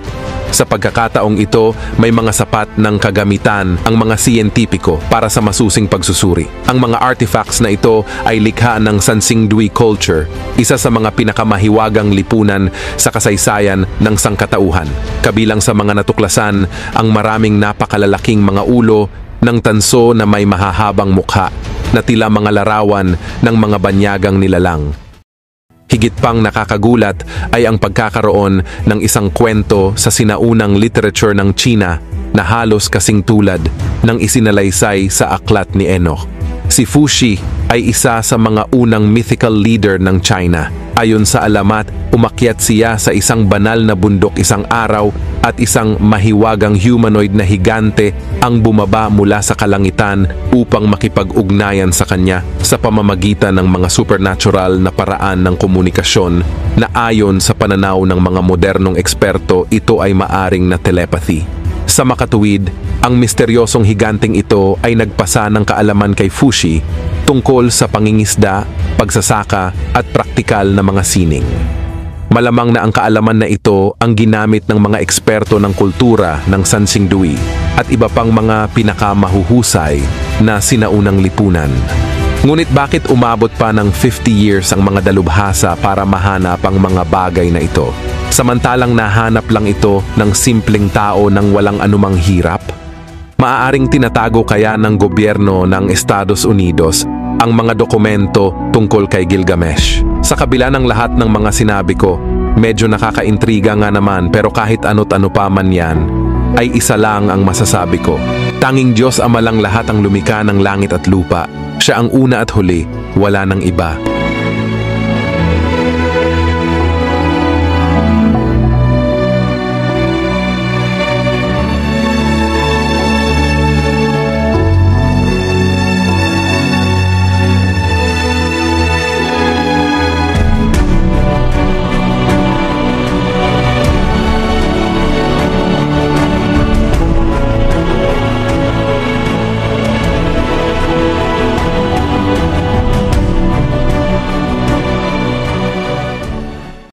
Sa pagkakataong ito, may mga sapat ng kagamitan ang mga siyentipiko para sa masusing pagsusuri. Ang mga artifacts na ito ay likha ng Sansingdui culture, isa sa mga pinakamahiwagang lipunan sa kasaysayan ng sangkatauhan. Kabilang sa mga natuklasan ang maraming napakalalaking mga ulo ng tanso na may mahahabang mukha na tila mga larawan ng mga banyagang nilalang. Higit pang nakakagulat ay ang pagkakaroon ng isang kwento sa sinaunang literature ng China na halos kasing tulad ng isinalaysay sa aklat ni Enoch. Si Fuxi ay isa sa mga unang mythical leader ng China. Ayon sa alamat, umakyat siya sa isang banal na bundok isang araw at isang mahiwagang humanoid na higante ang bumaba mula sa kalangitan upang makipag-ugnayan sa kanya sa pamamagitan ng mga supernatural na paraan ng komunikasyon na ayon sa pananaw ng mga modernong eksperto, ito ay maaring na telepathy. Sa makatuwid, ang misteryosong higanteng ito ay nagpasa ng kaalaman kay Fuxi tungkol sa pangingisda, pagsasaka at praktikal na mga sining. Malamang na ang kaalaman na ito ang ginamit ng mga eksperto ng kultura ng Sansingdui at iba pang mga pinakamahuhusay na sinaunang lipunan. Ngunit bakit umabot pa ng 50 years ang mga dalubhasa para mahanap ang mga bagay na ito? Samantalang nahanap lang ito ng simpleng tao nang walang anumang hirap? Maaaring tinatago kaya ng gobyerno ng Estados Unidos ang mga dokumento tungkol kay Gilgamesh. Sa kabila ng lahat ng mga sinabi ko, medyo nakakaintriga nga naman, pero kahit ano't ano pa man yan, ay isa lang ang masasabi ko. Tanging Diyos Ama lang lahat ang lumikha ng langit at lupa. Siya ang una at huli, wala nang iba.